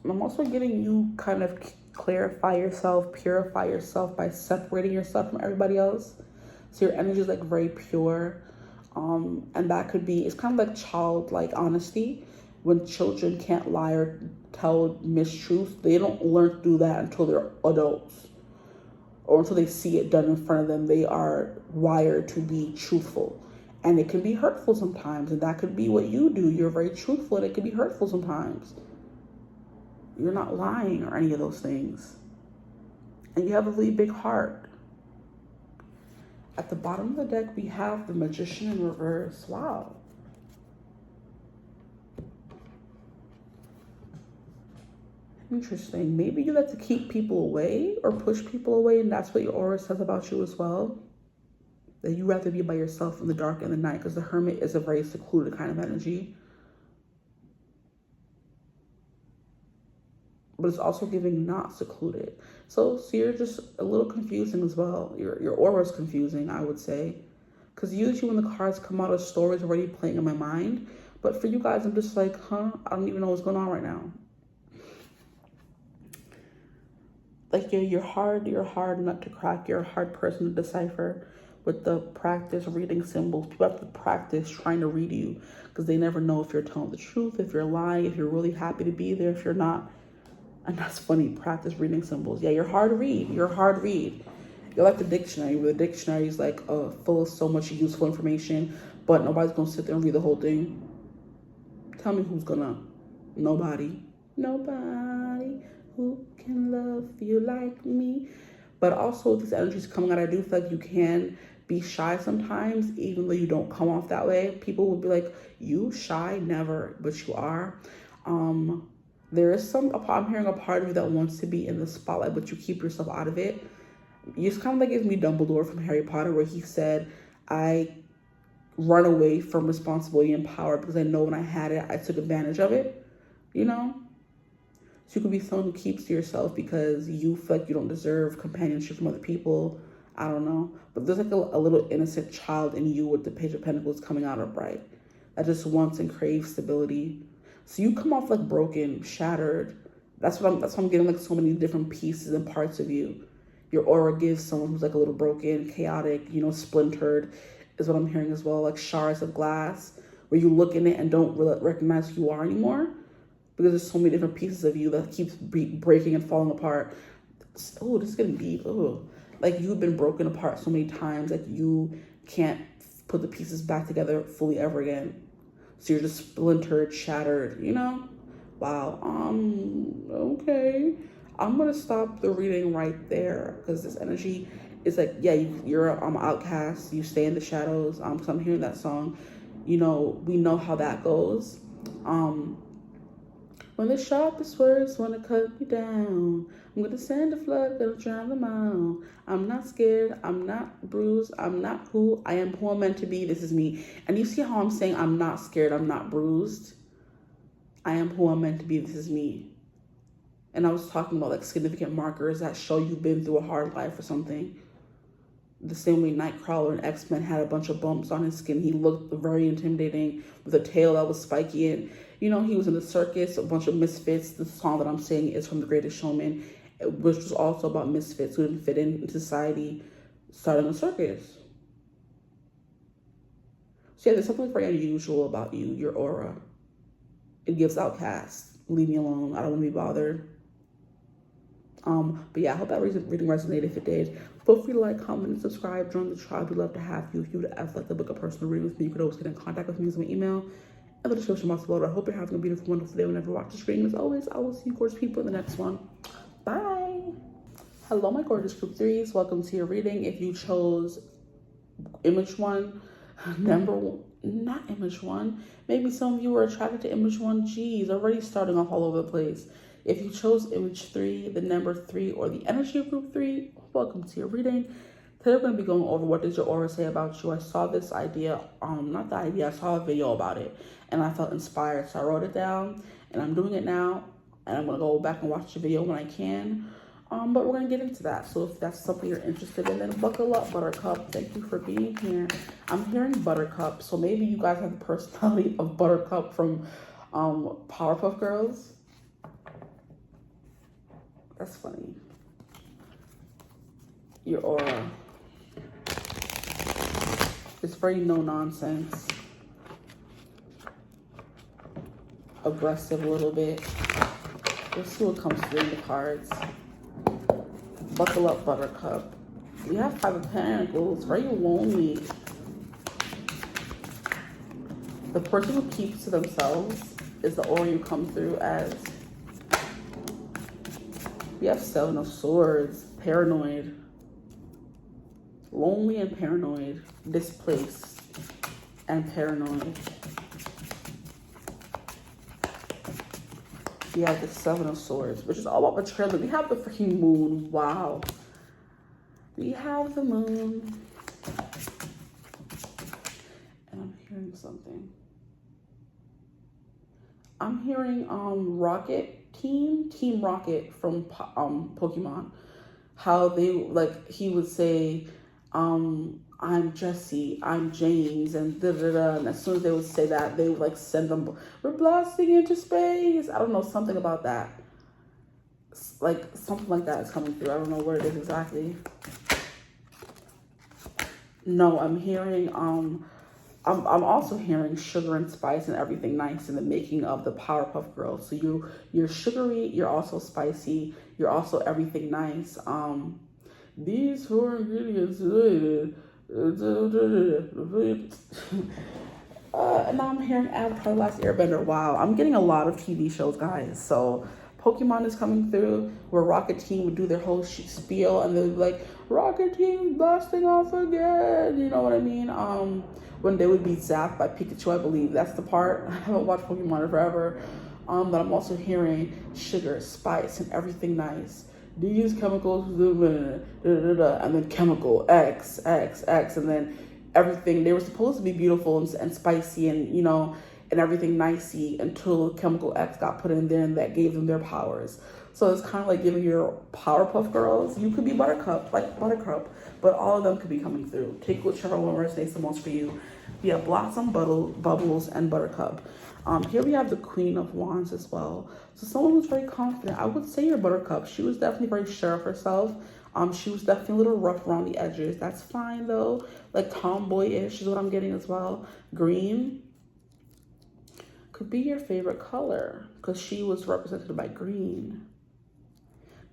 I'm also getting you kind of clarify yourself, purify yourself by separating yourself from everybody else. So your energy is like very pure. And that could be, it's kind of like childlike honesty. When children can't lie or tell mistruth, they don't learn to do that until they're adults, or until they see it done in front of them. They are wired to be truthful. And it can be hurtful sometimes. And that could be what you do. You're very truthful, and it can be hurtful sometimes. You're not lying or any of those things. And you have a really big heart. At the bottom of the deck, we have the Magician in reverse. Wow. Interesting. Maybe you like to keep people away or push people away, and that's what your aura says about you as well. That you rather be by yourself in the dark and the night, because the Hermit is a very secluded kind of energy. But it's also giving not secluded. So you're just a little confusing as well. Your aura is confusing, I would say. Because usually when the cards come out, a story is already playing in my mind. But for you guys, I'm just like, I don't even know what's going on right now. Like you're hard nut to crack. You're a hard person to decipher with the practice reading symbols. People have to practice trying to read you, because they never know if you're telling the truth, if you're lying, if you're really happy to be there, if you're not. And that's funny, practice reading symbols. Yeah, you're hard to read. You're a hard read. You're like the dictionary, where the dictionary is like full of so much useful information, but nobody's going to sit there and read the whole thing. Tell me who's going to. Nobody. Nobody who can love you like me. But also with these energies coming out, I do feel like you can be shy sometimes, even though you don't come off that way. People will be like, you shy? Never. But you are. There is I'm hearing a part of you that wants to be in the spotlight, but you keep yourself out of it. It's kind of like gives me Dumbledore from Harry Potter, where he said, I run away from responsibility and power because I know when I had it, I took advantage of it, you know? So you could be someone who keeps to yourself because you feel like you don't deserve companionship from other people. I don't know. But there's like a little innocent child in you with the Page of Pentacles coming out upright that just wants and craves stability. So you come off like broken, shattered. That's why I'm getting like so many different pieces and parts of you. Your aura gives someone who's like a little broken, chaotic, you know, splintered, is what I'm hearing as well. Like shards of glass, where you look in it and don't really recognize who you are anymore, because there's so many different pieces of you that keeps breaking and falling apart. Oh, this is getting deep. Oh, like you've been broken apart so many times that you can't put the pieces back together fully ever again. So you're just splintered, shattered, you know? Wow. Okay. I'm going to stop the reading right there, because this energy is like, yeah, you're an outcast. You stay in the shadows. So I'm hearing that song. You know, we know how that goes. When the sharpest words want to cut me down, I'm going to send a flood that'll drown them out. I'm not scared. I'm not bruised. I'm not who I am, who I'm meant to be. This is me. And you see how I'm saying I'm not scared. I'm not bruised. I am who I'm meant to be. This is me. And I was talking about like significant markers that show you've been through a hard life or something. the same way Nightcrawler in X-Men had a bunch of bumps on his skin. He looked very intimidating with a tail that was spiky. And, you know, he was in the circus, a bunch of misfits. The song that I'm saying is from The Greatest Showman, which was also about misfits who didn't fit in society, starting a circus. So yeah, there's something very unusual about you, your aura. It gives outcasts. Leave me alone. I don't want to be bothered. But yeah, I hope that reading resonated. If it did, feel free to like, comment, and subscribe. Join the tribe. We'd love to have you. If you would ever like to book a personal reading with me, you could always get in contact with me using my email in the description box below. I hope you're having a beautiful, wonderful day whenever you watch this reading. As always, I will see you gorgeous people in the next one. Bye. Hello, my gorgeous group threes. Welcome to your reading. If you chose image one, number one, not image one. Maybe some of you were attracted to image one. Geez, already starting off all over the place. If you chose image 3, the number 3, or the energy of group 3, welcome to your reading. Today we're going to be going over what does your aura say about you. I saw this idea, not the idea, I saw a video about it, and I felt inspired, so I wrote it down, and I'm doing it now, and I'm going to go back and watch the video when I can. But we're going to get into that. So if that's something you're interested in, then buckle up, Buttercup. Thank you for being here. I'm hearing Buttercup, so maybe you guys have the personality of Buttercup from Powerpuff Girls. That's funny. Your aura. It's very no nonsense. Aggressive a little bit. Let's see what comes through in the cards. Buckle up, Buttercup. We have 5 of Pentacles. Very lonely. The person who keeps to themselves is the aura you come through as. We have 7 of Swords, paranoid, lonely and paranoid, displaced and paranoid. We have the 7 of Swords, which is all about betrayal. We have the freaking moon. Wow. We have the moon. And I'm hearing something. I'm hearing Rocket. Team Rocket from Pokemon, how they, like, he would say, I'm Jesse, I'm James, and da-da-da, and as soon as they would say that, they would, like, send them, we're blasting into space. I don't know, something about that. Like, something like that is coming through. I don't know what it is exactly. No, I'm hearing, I'm also hearing sugar and spice and everything nice in the making of the Powerpuff Girls. So you're sugary, you're also spicy, you're also everything nice. These 4 ingredients. And now I'm hearing Avatar: The Last Airbender. Wow, I'm getting a lot of TV shows, guys. So Pokemon is coming through, where Rocket Team would do their whole spiel, and they'd be like, Rocket Team blasting off again. You know what I mean? When they would be zapped by Pikachu, I believe. That's the part. I haven't watched Pokemon in forever. But I'm also hearing sugar, spice, and everything nice. These chemicals, and then chemical, X, and then everything. They were supposed to be beautiful and spicy and, you know, and everything nicey until chemical X got put in there, and that gave them their powers. So it's kind of like giving your Powerpuff Girls. You could be Buttercup, like Buttercup, but all of them could be coming through. Take whichever one resonates the most for you. We have Blossom, Bubbles, and Buttercup. Here we have the Queen of Wands as well. So someone who's very confident. I would say your Buttercup. She was definitely very sure of herself. She was definitely a little rough around the edges. That's fine though. Like tomboyish is what I'm getting as well. Green could be your favorite color because she was represented by green.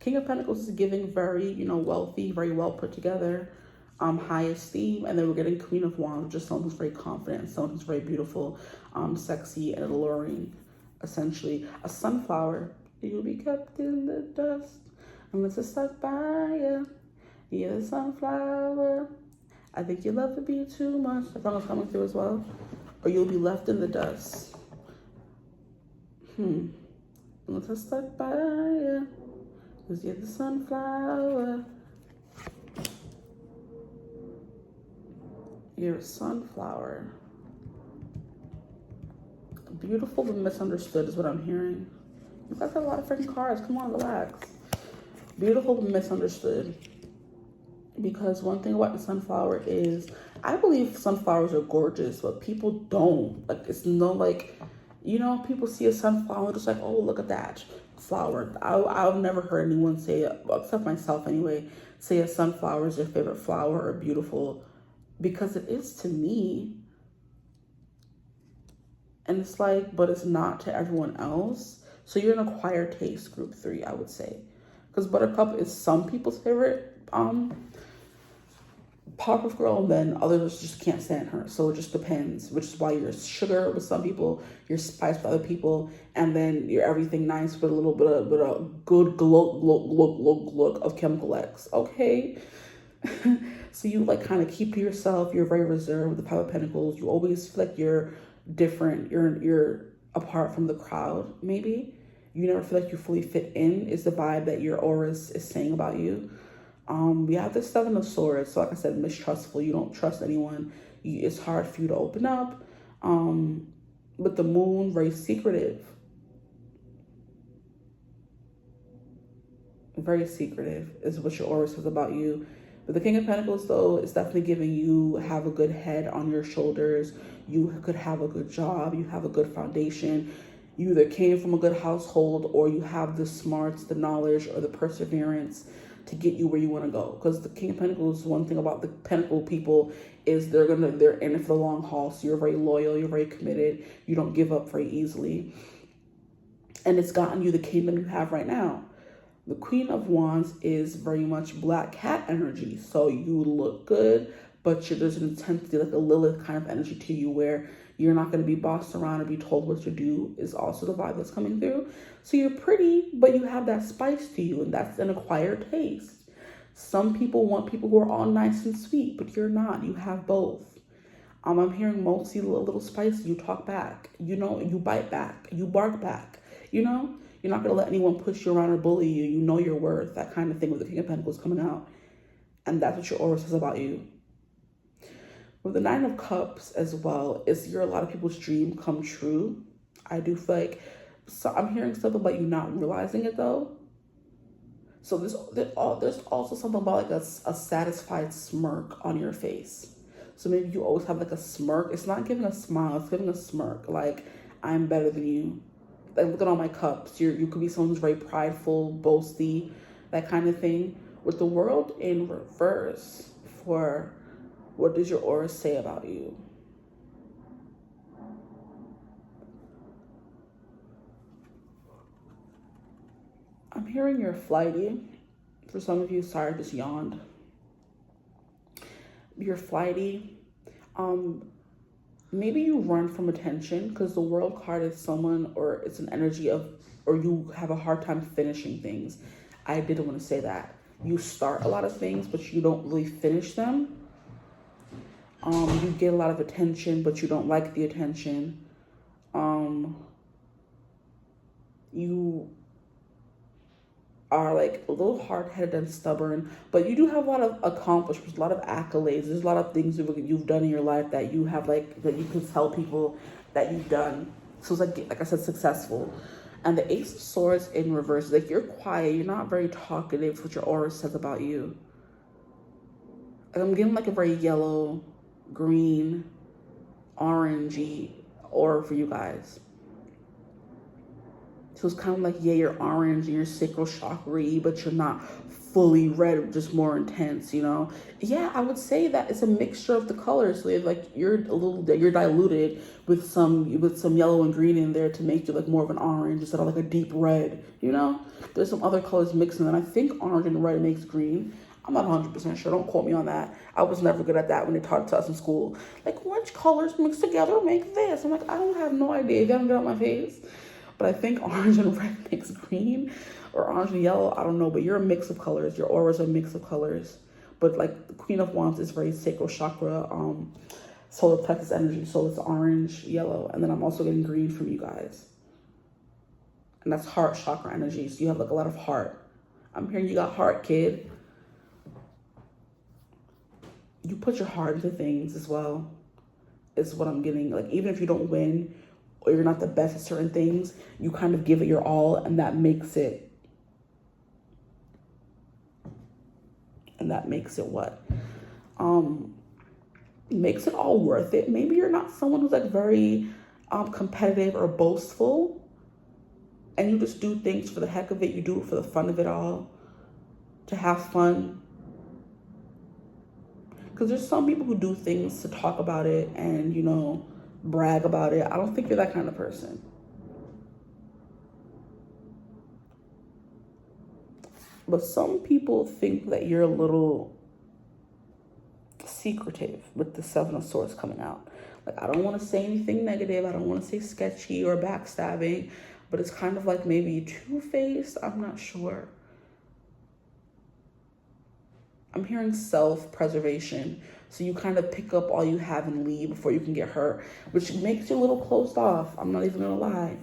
King of Pentacles is giving very, you know, wealthy, very well put together, high esteem. And then we're getting Queen of Wands, just someone who's very confident, someone who's very beautiful, sexy and alluring, essentially. A sunflower. You'll be kept in the dust unless it's stuck by you. You're the sunflower. I think you love the bee too much. That song is coming through as well. Or you'll be left in the dust. Unless it's stuck by you. Because you're the sunflower. You're a sunflower. Beautiful but misunderstood is what I'm hearing. You guys have a lot of freaking cards. Come on, relax. Beautiful but misunderstood. Because one thing about the sunflower is, I believe sunflowers are gorgeous, but people don't. Like, it's no, like, people see a sunflower, just like, oh, look at that flower. I've never heard anyone say, except myself anyway, say a sunflower is their favorite flower or beautiful, because it is to me. And it's like, but it's not to everyone else. So you're an acquired taste, group 3, I would say. Because buttercup is some people's favorite Powerpuff Girl, and then others just can't stand her. So it just depends, which is why you're sugar with some people, you're spice with other people, and then you're everything nice with a little bit of good look of chemical X. Okay. So you like kind of keep to yourself. You're very reserved with the Five of Pentacles. You always feel like you're different. You're apart from the crowd. Maybe you never feel like you fully fit in. Is the vibe that your aura is saying about you. We have the Seven of Swords. So like I said, mistrustful. You don't trust anyone. It's hard for you to open up. But the Moon, very secretive. Very secretive is what your aura says about you. But the King of Pentacles, though, is definitely giving you have a good head on your shoulders. You could have a good job. You have a good foundation. You either came from a good household, or you have the smarts, the knowledge, or the perseverance to get you where you want to go. Because the King of Pentacles, one thing about the Pentacle people is they're in it for the long haul. So you're very loyal. You're very committed. You don't give up very easily. And it's gotten you the kingdom you have right now. The Queen of Wands is very much Black Cat energy. So you look good, but there's an intensity, like a Lilith kind of energy to you, where you're not going to be bossed around or be told what to do, is also the vibe that's coming through. So you're pretty, but you have that spice to you, and that's an acquired taste. Some people want people who are all nice and sweet, but you're not. You have both. I'm hearing mostly a little spicy. You talk back. You bite back. You bark back. You're not going to let anyone push you around or bully you. You know your worth. That kind of thing with the King of Pentacles coming out. And that's what your aura says about you. With the Nine of Cups as well, you're a lot of people's dream come true. I do feel like, so I'm hearing stuff about you not realizing it though. So there's also something about like a satisfied smirk on your face. So maybe you always have like a smirk. It's not giving a smile, it's giving a smirk. Like, I'm better than you. Like, look at all my cups. You could be someone who's very prideful, boasty, that kind of thing. With the World in reverse, for what does your aura say about you? I'm hearing you're flighty. For some of you, sorry, I just yawned. You're flighty. Maybe you run from attention, because the World card is someone, or it's an energy of, or you have a hard time finishing things. I didn't want to say that. You start a lot of things, but you don't really finish them. You get a lot of attention, but you don't like the attention. You are like a little hard-headed and stubborn, but you do have a lot of accomplishments, a lot of accolades. There's a lot of things you've done in your life that you have, like, that you can tell people that you've done. So it's like I said, successful. And the Ace of Swords in reverse, like, you're quiet, you're not very talkative, what your aura says about you. And I'm getting like a very yellow, green, orangey aura for you guys. So it's kind of like, yeah, you're orange and you're sacral chakra-y, but you're not fully red, just more intense, Yeah, I would say that it's a mixture of the colors. Like, you're diluted with some yellow and green in there to make you like more of an orange instead of like a deep red, There's some other colors mixing, and I think orange and red makes green. I'm not 100% sure. Don't quote me on that. I was never good at that when they taught it to us in school. Like, which colors mixed together make this? I'm like, I don't have no idea. You don't get on my face. But I think orange and red makes green, or orange and yellow. I don't know, but you're a mix of colors. Your aura's a mix of colors. But like the Queen of Wands is very sacral chakra, solar plexus energy. So it's orange, yellow, and then I'm also getting green from you guys. And that's heart chakra energy. So you have like a lot of heart. I'm hearing you got heart, kid. You put your heart into things as well, is what I'm getting. Like, even if you don't win, or you're not the best at certain things, you kind of give it your all, and that makes it And that makes it what? Makes it all worth it. Maybe you're not someone who's like very competitive or boastful, and you just do things for the heck of it. You do it for the fun of it all, to have fun. Because there's some people who do things to talk about it and, you know, brag about it. I don't think you're that kind of person. But some people think that you're a little secretive with the Seven of Swords coming out. Like, I don't want to say anything negative. I don't want to say sketchy or backstabbing, but it's kind of like maybe two-faced. I'm not sure. I'm hearing self-preservation. So you kind of pick up all you have and leave before you can get hurt, which makes you a little closed off. I'm not even going to lie.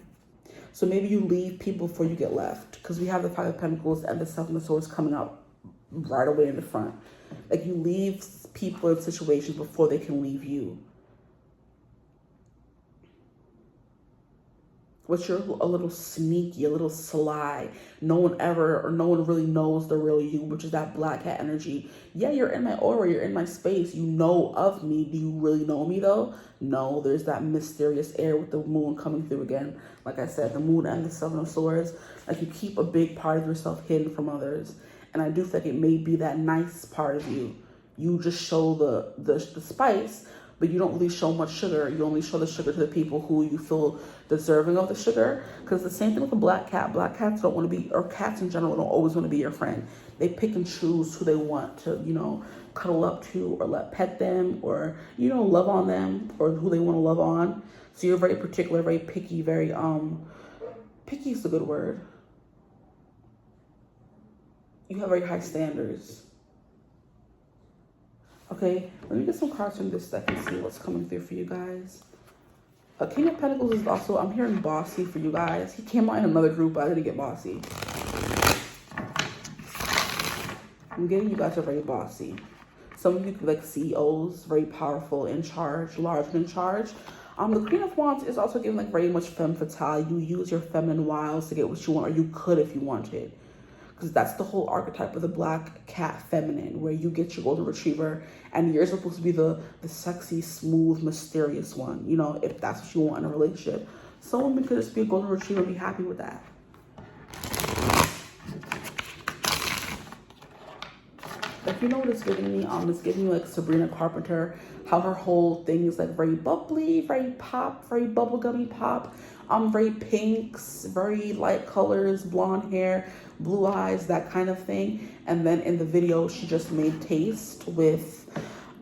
So maybe you leave people before you get left, because we have the Five of Pentacles and the Seven of Swords coming out right away in the front. Like, you leave people in situations before they can leave you. But you're a little sneaky, a little sly. No one really knows the real you, which is that black cat energy. Yeah, you're in my aura, you're in my space. You know of me. Do you really know me though? No, there's that mysterious air with the moon coming through again. Like I said, the moon and the Seven of Swords. Like, you keep a big part of yourself hidden from others. And I do think it may be that nice part of you. You just show the spice, but you don't really show much sugar. You only show the sugar to the people who you feel deserving of the sugar. Because the same thing with the black cat. Black cats don't want to be, or cats in general don't always want to be your friend. They pick and choose who they want to, you know, cuddle up to or let pet them or, you know, love on them, or who they want to love on. So you're very particular, very picky, very, picky is a good word. You have very high standards. Okay, let me get some cards from this deck and see what's coming through for you guys. King of Pentacles is also, I'm hearing bossy for you guys. He came out in another group, but I didn't get bossy. I'm getting you guys are very bossy. Some of you could be like CEOs, very powerful, in charge, large and in charge. The Queen of Wands is also giving like very much femme fatale. You use your feminine wiles to get what you want, or you could if you wanted. Because that's the whole archetype of the black cat feminine, where you get your golden retriever and you're supposed to be the sexy, smooth, mysterious one, you know, if that's what you want in a relationship. Some women could just be a golden retriever and be happy with that. Like, you know what it's giving me? It's giving me like Sabrina Carpenter, how her whole thing is like very bubbly, very pop, very bubblegummy pop. Very pinks, very light colors, blonde hair, blue eyes, that kind of thing. And then in the video, she just made Taste with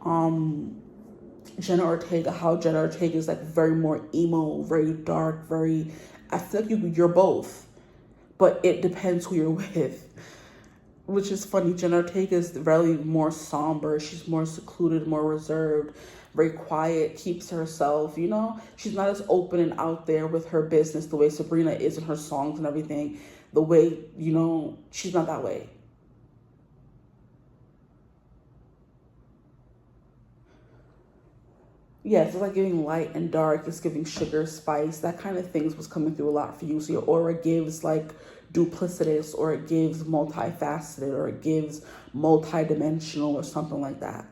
Jenna Ortega. How Jenna Ortega is like very more emo, very dark, very, I feel like you're both, but it depends who you're with. Which is funny. Jenna Ortega is very more somber. She's more secluded, more reserved, very quiet, keeps to herself, you know? She's not as open and out there with her business the way Sabrina is in her songs and everything. The way, you know, she's not that way. Yeah, it's like giving light and dark. It's giving sugar, spice. That kind of things was coming through a lot for you. So your aura gives like duplicitous, or it gives multifaceted, or it gives multidimensional, or something like that.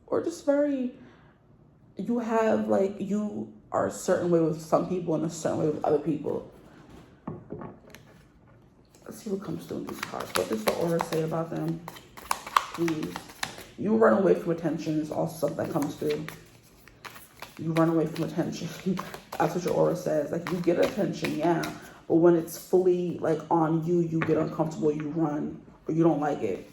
Or just very, you have like, you are a certain way with some people and a certain way with other people. Let's see what comes through in these cards. What does the aura say about them? Please. You run away from attention is also something that comes through. You run away from attention. That's what your aura says. Like, you get attention, yeah. But when it's fully like on you, you get uncomfortable, you run, or you don't like it.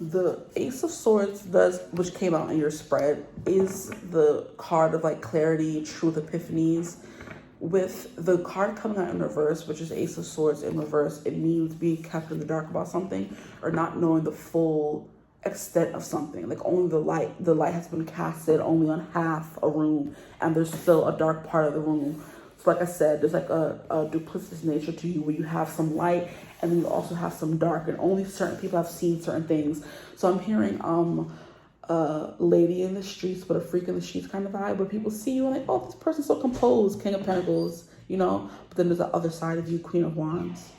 The Ace of Swords which came out in your spread, is the card of like clarity, truth, epiphanies. With the card coming out in reverse, which is Ace of Swords in reverse, it means being kept in the dark about something, or not knowing the full extent of something. Like, only the light has been casted only on half a room, and there's still a dark part of the room. So like I said, there's like a duplicitous nature to you, where you have some light and then you also have some dark, and only certain people have seen certain things. So I'm hearing a lady in the streets but a freak in the streets kind of vibe, where people see you and like, oh, this person's so composed, King of Pentacles, you know. But then there's the other side of you, Queen of Wands.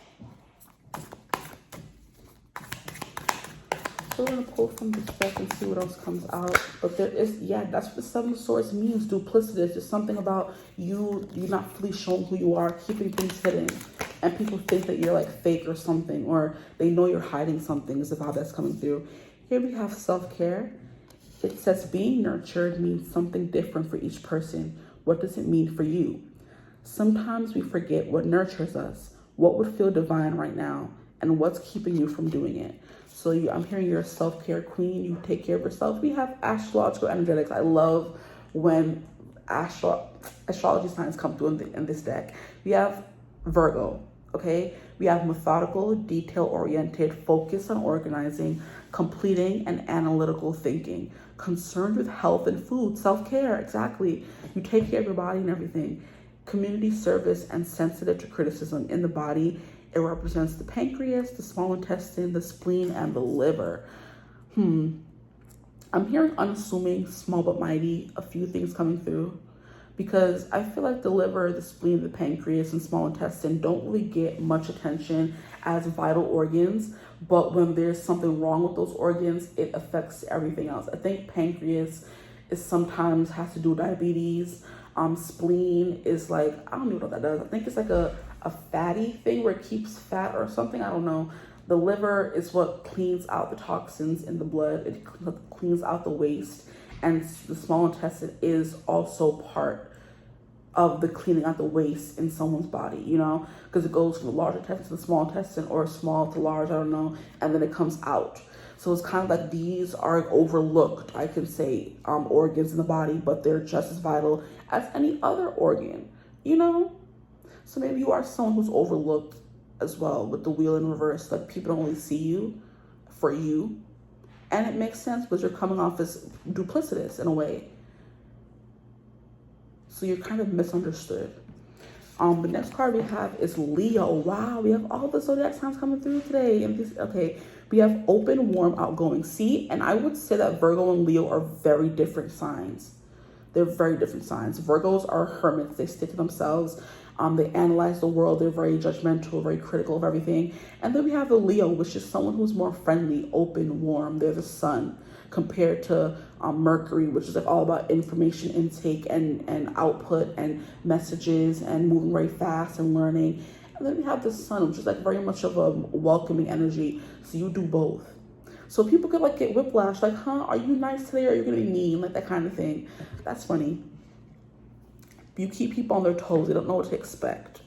So we're going to pull from this deck and see what else comes out. But there is, yeah, that's what the Seven of Swords means, duplicitous. There's something about you're not fully showing who you are, keeping things hidden. And people think that you're like fake or something, or they know you're hiding something, is how that's coming through. Here we have self-care. It says being nurtured means something different for each person. What does it mean for you? Sometimes we forget what nurtures us, what would feel divine right now, and what's keeping you from doing it. So I'm hearing you're a self-care queen. You take care of yourself. We have astrological energetics. I love when astrology signs come through in this deck. We have Virgo, okay? We have methodical, detail-oriented, focused on organizing, completing, and analytical thinking. Concerned with health and food, self-care, exactly. You take care of your body and everything. Community service and sensitive to criticism in the body. It represents the pancreas, the small intestine, the spleen, and the liver. I'm hearing unassuming, small but mighty, a few things coming through. Because I feel like the liver, the spleen, the pancreas, and small intestine don't really get much attention as vital organs. But when there's something wrong with those organs, it affects everything else. I think pancreas is sometimes has to do with diabetes. Spleen is like, I don't even know what that does. I think it's like a fatty thing where it keeps fat or something. I don't know. The liver is what cleans out the toxins in the blood. It cleans out the waste. And the small intestine is also part of the cleaning out the waste in someone's body, you know, because it goes from the large intestine to the small intestine, or small to large, I don't know, and then it comes out. So it's kind of like these are overlooked, I can say, organs in the body, but they're just as vital as any other organ, you know? So maybe you are someone who's overlooked as well, with the wheel in reverse, like people don't really see you for you. And it makes sense because you're coming off as duplicitous in a way. So you're kind of misunderstood. The next card we have is Leo. Wow, we have all the zodiac signs coming through today. Okay, we have open, warm, outgoing. See, and I would say that Virgo and Leo are very different signs. They're very different signs. Virgos are hermits. They stick to themselves. They analyze the world. They're very judgmental, very critical of everything. And then we have the Leo, which is someone who's more friendly, open, warm. They're the sun, compared to Mercury, which is like all about information intake and output and messages and moving very fast and learning. And then we have the sun, which is like very much of a welcoming energy. So you do both. So people could like get whiplash, like, are you nice today or are you gonna be mean? Like that kind of thing. That's funny. You keep people on their toes. They don't know what to expect.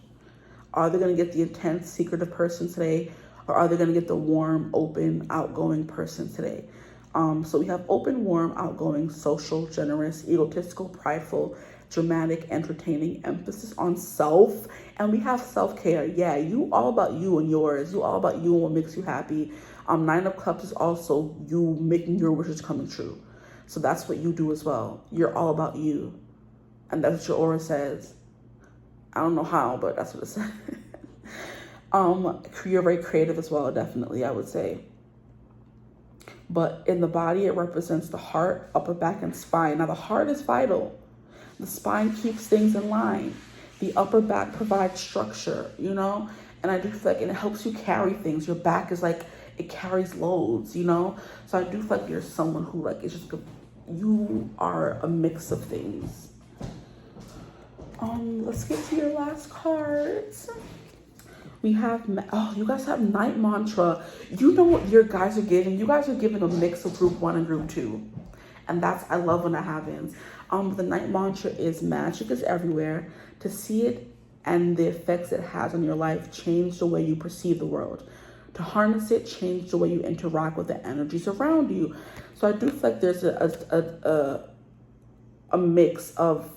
Are they gonna get the intense, secretive person today? Or are they gonna get the warm, open, outgoing person today? So we have open, warm, outgoing, social, generous, egotistical, prideful, dramatic, entertaining, emphasis on self. And we have self-care. Yeah, you all about you and yours. You all about you and what makes you happy. Nine of Cups is also you making your wishes coming true. So that's what you do as well. You're all about you. And that's what your aura says. I don't know how, but that's what it says. You're very creative as well, definitely, I would say. But in the body, it represents the heart, upper back, and spine. Now, the heart is vital. The spine keeps things in line. The upper back provides structure, you know? And I do feel like it helps you carry things. Your back is like, it carries loads, you know? So I do feel like you're someone who like, it's just, you are a mix of things. Let's get to your last cards. We have, you guys have Night Mantra. You know what your guys are giving? You guys are giving a mix of group 1 and group 2. And I love when that happens. The Night Mantra is magic is everywhere. To see it and the effects it has on your life change the way you perceive the world. To harness it, change the way you interact with the energies around you. So I do feel like there's a mix of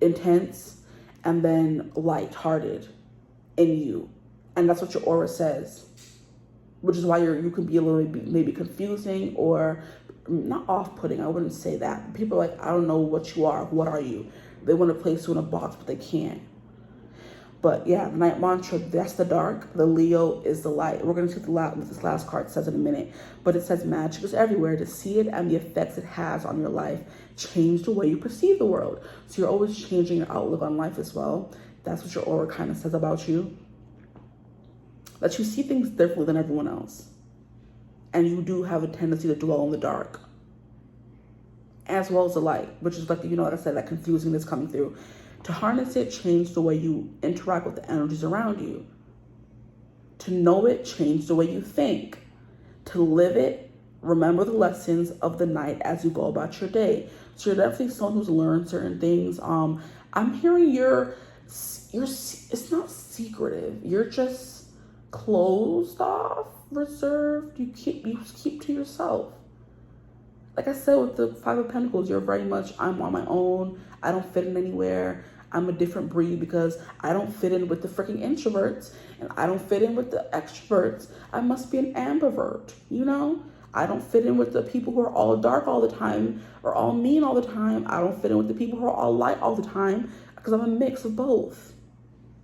intense and then lighthearted in you. And that's what your aura says, which is why you can be a little bit maybe confusing or not off-putting. I wouldn't say that. People are like, I don't know what you are. What are you? They want to place you in a box, but they can't. But yeah, the night mantra, that's the dark. The Leo is the light. We're going to see what this last card says in a minute. But it says magic is everywhere. To see it and the effects it has on your life change the way you perceive the world. So you're always changing your outlook on life as well. That's what your aura kind of says about you. That you see things differently than everyone else. And you do have a tendency to dwell in the dark. As well as the light, which is like, you know, like I said, that confusingness coming through. To harness it, change the way you interact with the energies around you. To know it, change the way you think. To live it, remember the lessons of the night as you go about your day. So you're definitely someone who's learned certain things. I'm hearing it's not secretive. You're just closed off, reserved. You keep to yourself. Like I said, with the Five of Pentacles, you're very much, I'm on my own. I don't fit in anywhere. I'm a different breed because I don't fit in with the freaking introverts and I don't fit in with the extroverts. I must be an ambivert, you know? I don't fit in with the people who are all dark all the time or all mean all the time. I don't fit in with the people who are all light all the time because I'm a mix of both.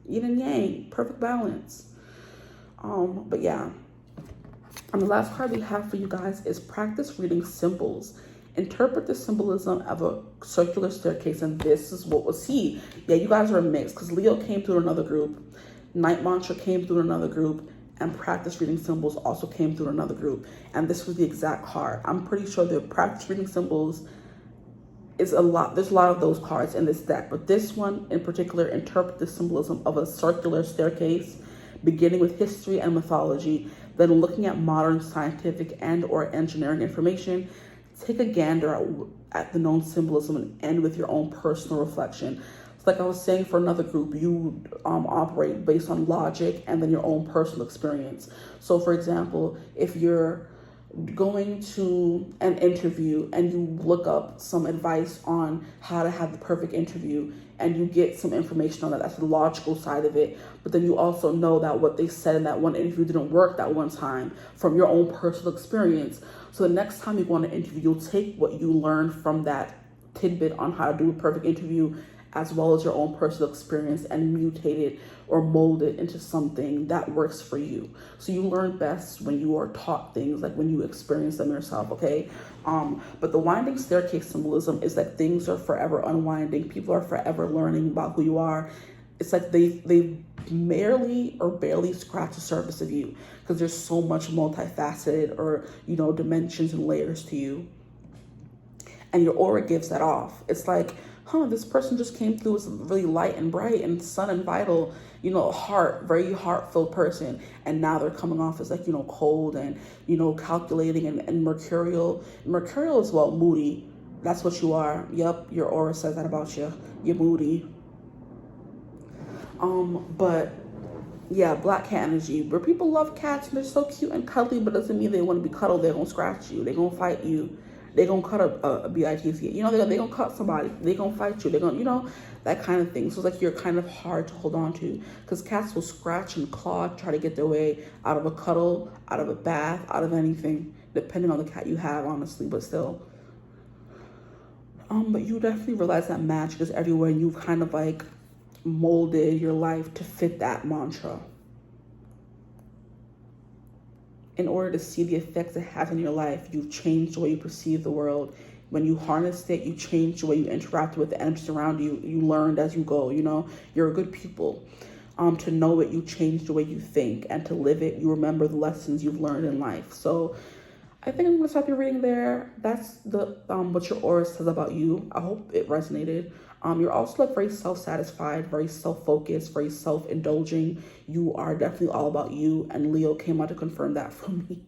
Yin and yang, perfect balance. But yeah. And the last card we have for you guys is practice reading symbols. Interpret the symbolism of a circular staircase, and this is what we'll see. Yeah, you guys are a mix because Leo came through another group, Night Mantra came through another group, and practice reading symbols also came through another group. And this was the exact card. I'm pretty sure the practice reading symbols is a lot. There's a lot of those cards in this deck, but this one in particular, interpret the symbolism of a circular staircase, beginning with history and mythology, then looking at modern scientific and or engineering information. Take a gander at the known symbolism and end with your own personal reflection. It's like I was saying, for another group, you operate based on logic and then your own personal experience. So for example, if you're going to an interview and you look up some advice on how to have the perfect interview and you get some information on that, that's the logical side of it. But then you also know that what they said in that one interview didn't work that one time from your own personal experience. So the next time you go on an interview, you'll take what you learned from that tidbit on how to do a perfect interview, as well as your own personal experience, and mutate it or mold it into something that works for you. So you learn best when you are taught things, like when you experience them yourself, okay? But the winding staircase symbolism is that things are forever unwinding. People are forever learning about who you are. It's like they merely or barely scratch the surface of you because there's so much multifaceted or, you know, dimensions and layers to you. And your aura gives that off. It's like, this person just came through as really light and bright and sun and vital, you know, very heart-filled person. And now they're coming off as like, you know, cold and, you know, calculating and mercurial. Mercurial is, well, moody. That's what you are. Yep, your aura says that about you. You're moody. But yeah, black cat energy, where people love cats and they're so cute and cuddly, but doesn't mean they want to be cuddled. They're gonna scratch you. They're gonna fight you. They're gonna cut a BITC. You know, they're gonna cut somebody. They're gonna fight you. They're gonna, you know, that kind of thing. So it's like you're kind of hard to hold on to because cats will scratch and claw, try to get their way out of a cuddle, out of a bath, out of anything, depending on the cat you have, honestly, but still. But you definitely realize that magic is everywhere, and you've kind of like molded your life to fit that mantra. In order to see the effects it has on your life, you've changed the way you perceive the world. When you harnessed it, you changed the way you interact with the energies around you. You learned as you go, you know, you're a good people. To know it, you change the way you think, and to live it, you remember the lessons you've learned in life. So I think I'm gonna stop your reading there. That's the what your aura says about you. I hope it resonated. You're also like very self-satisfied, very self-focused, very self-indulging. You are definitely all about you, and Leo came out to confirm that for me.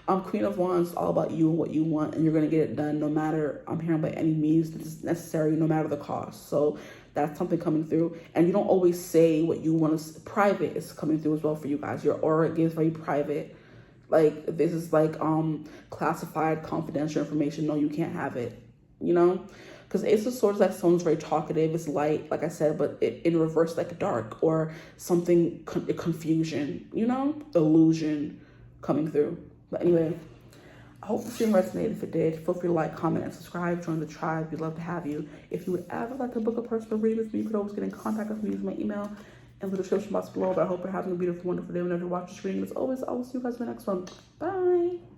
Queen of Wands is all about you and what you want, and you're gonna get it done no matter, I'm hearing, by any means that's necessary, no matter the cost. So that's something coming through. And you don't always say what you want to. Private is coming through as well for you guys. Your aura gives very private. Like, this is like classified, confidential information. No, you can't have it, you know? Because Ace of Swords, that sounds very talkative. It's light, like I said, but in reverse, like dark or something, confusion, you know? Illusion coming through. But anyway, I hope the stream resonated. If it did, feel free to like, comment, and subscribe. Join the tribe. We'd love to have you. If you would ever like to book a personal reading with me, you could always get in contact with me using my email, in the description box below. But I hope you're having a beautiful, wonderful day whenever you watch this reading. As always, I will see you guys in the next one. Bye.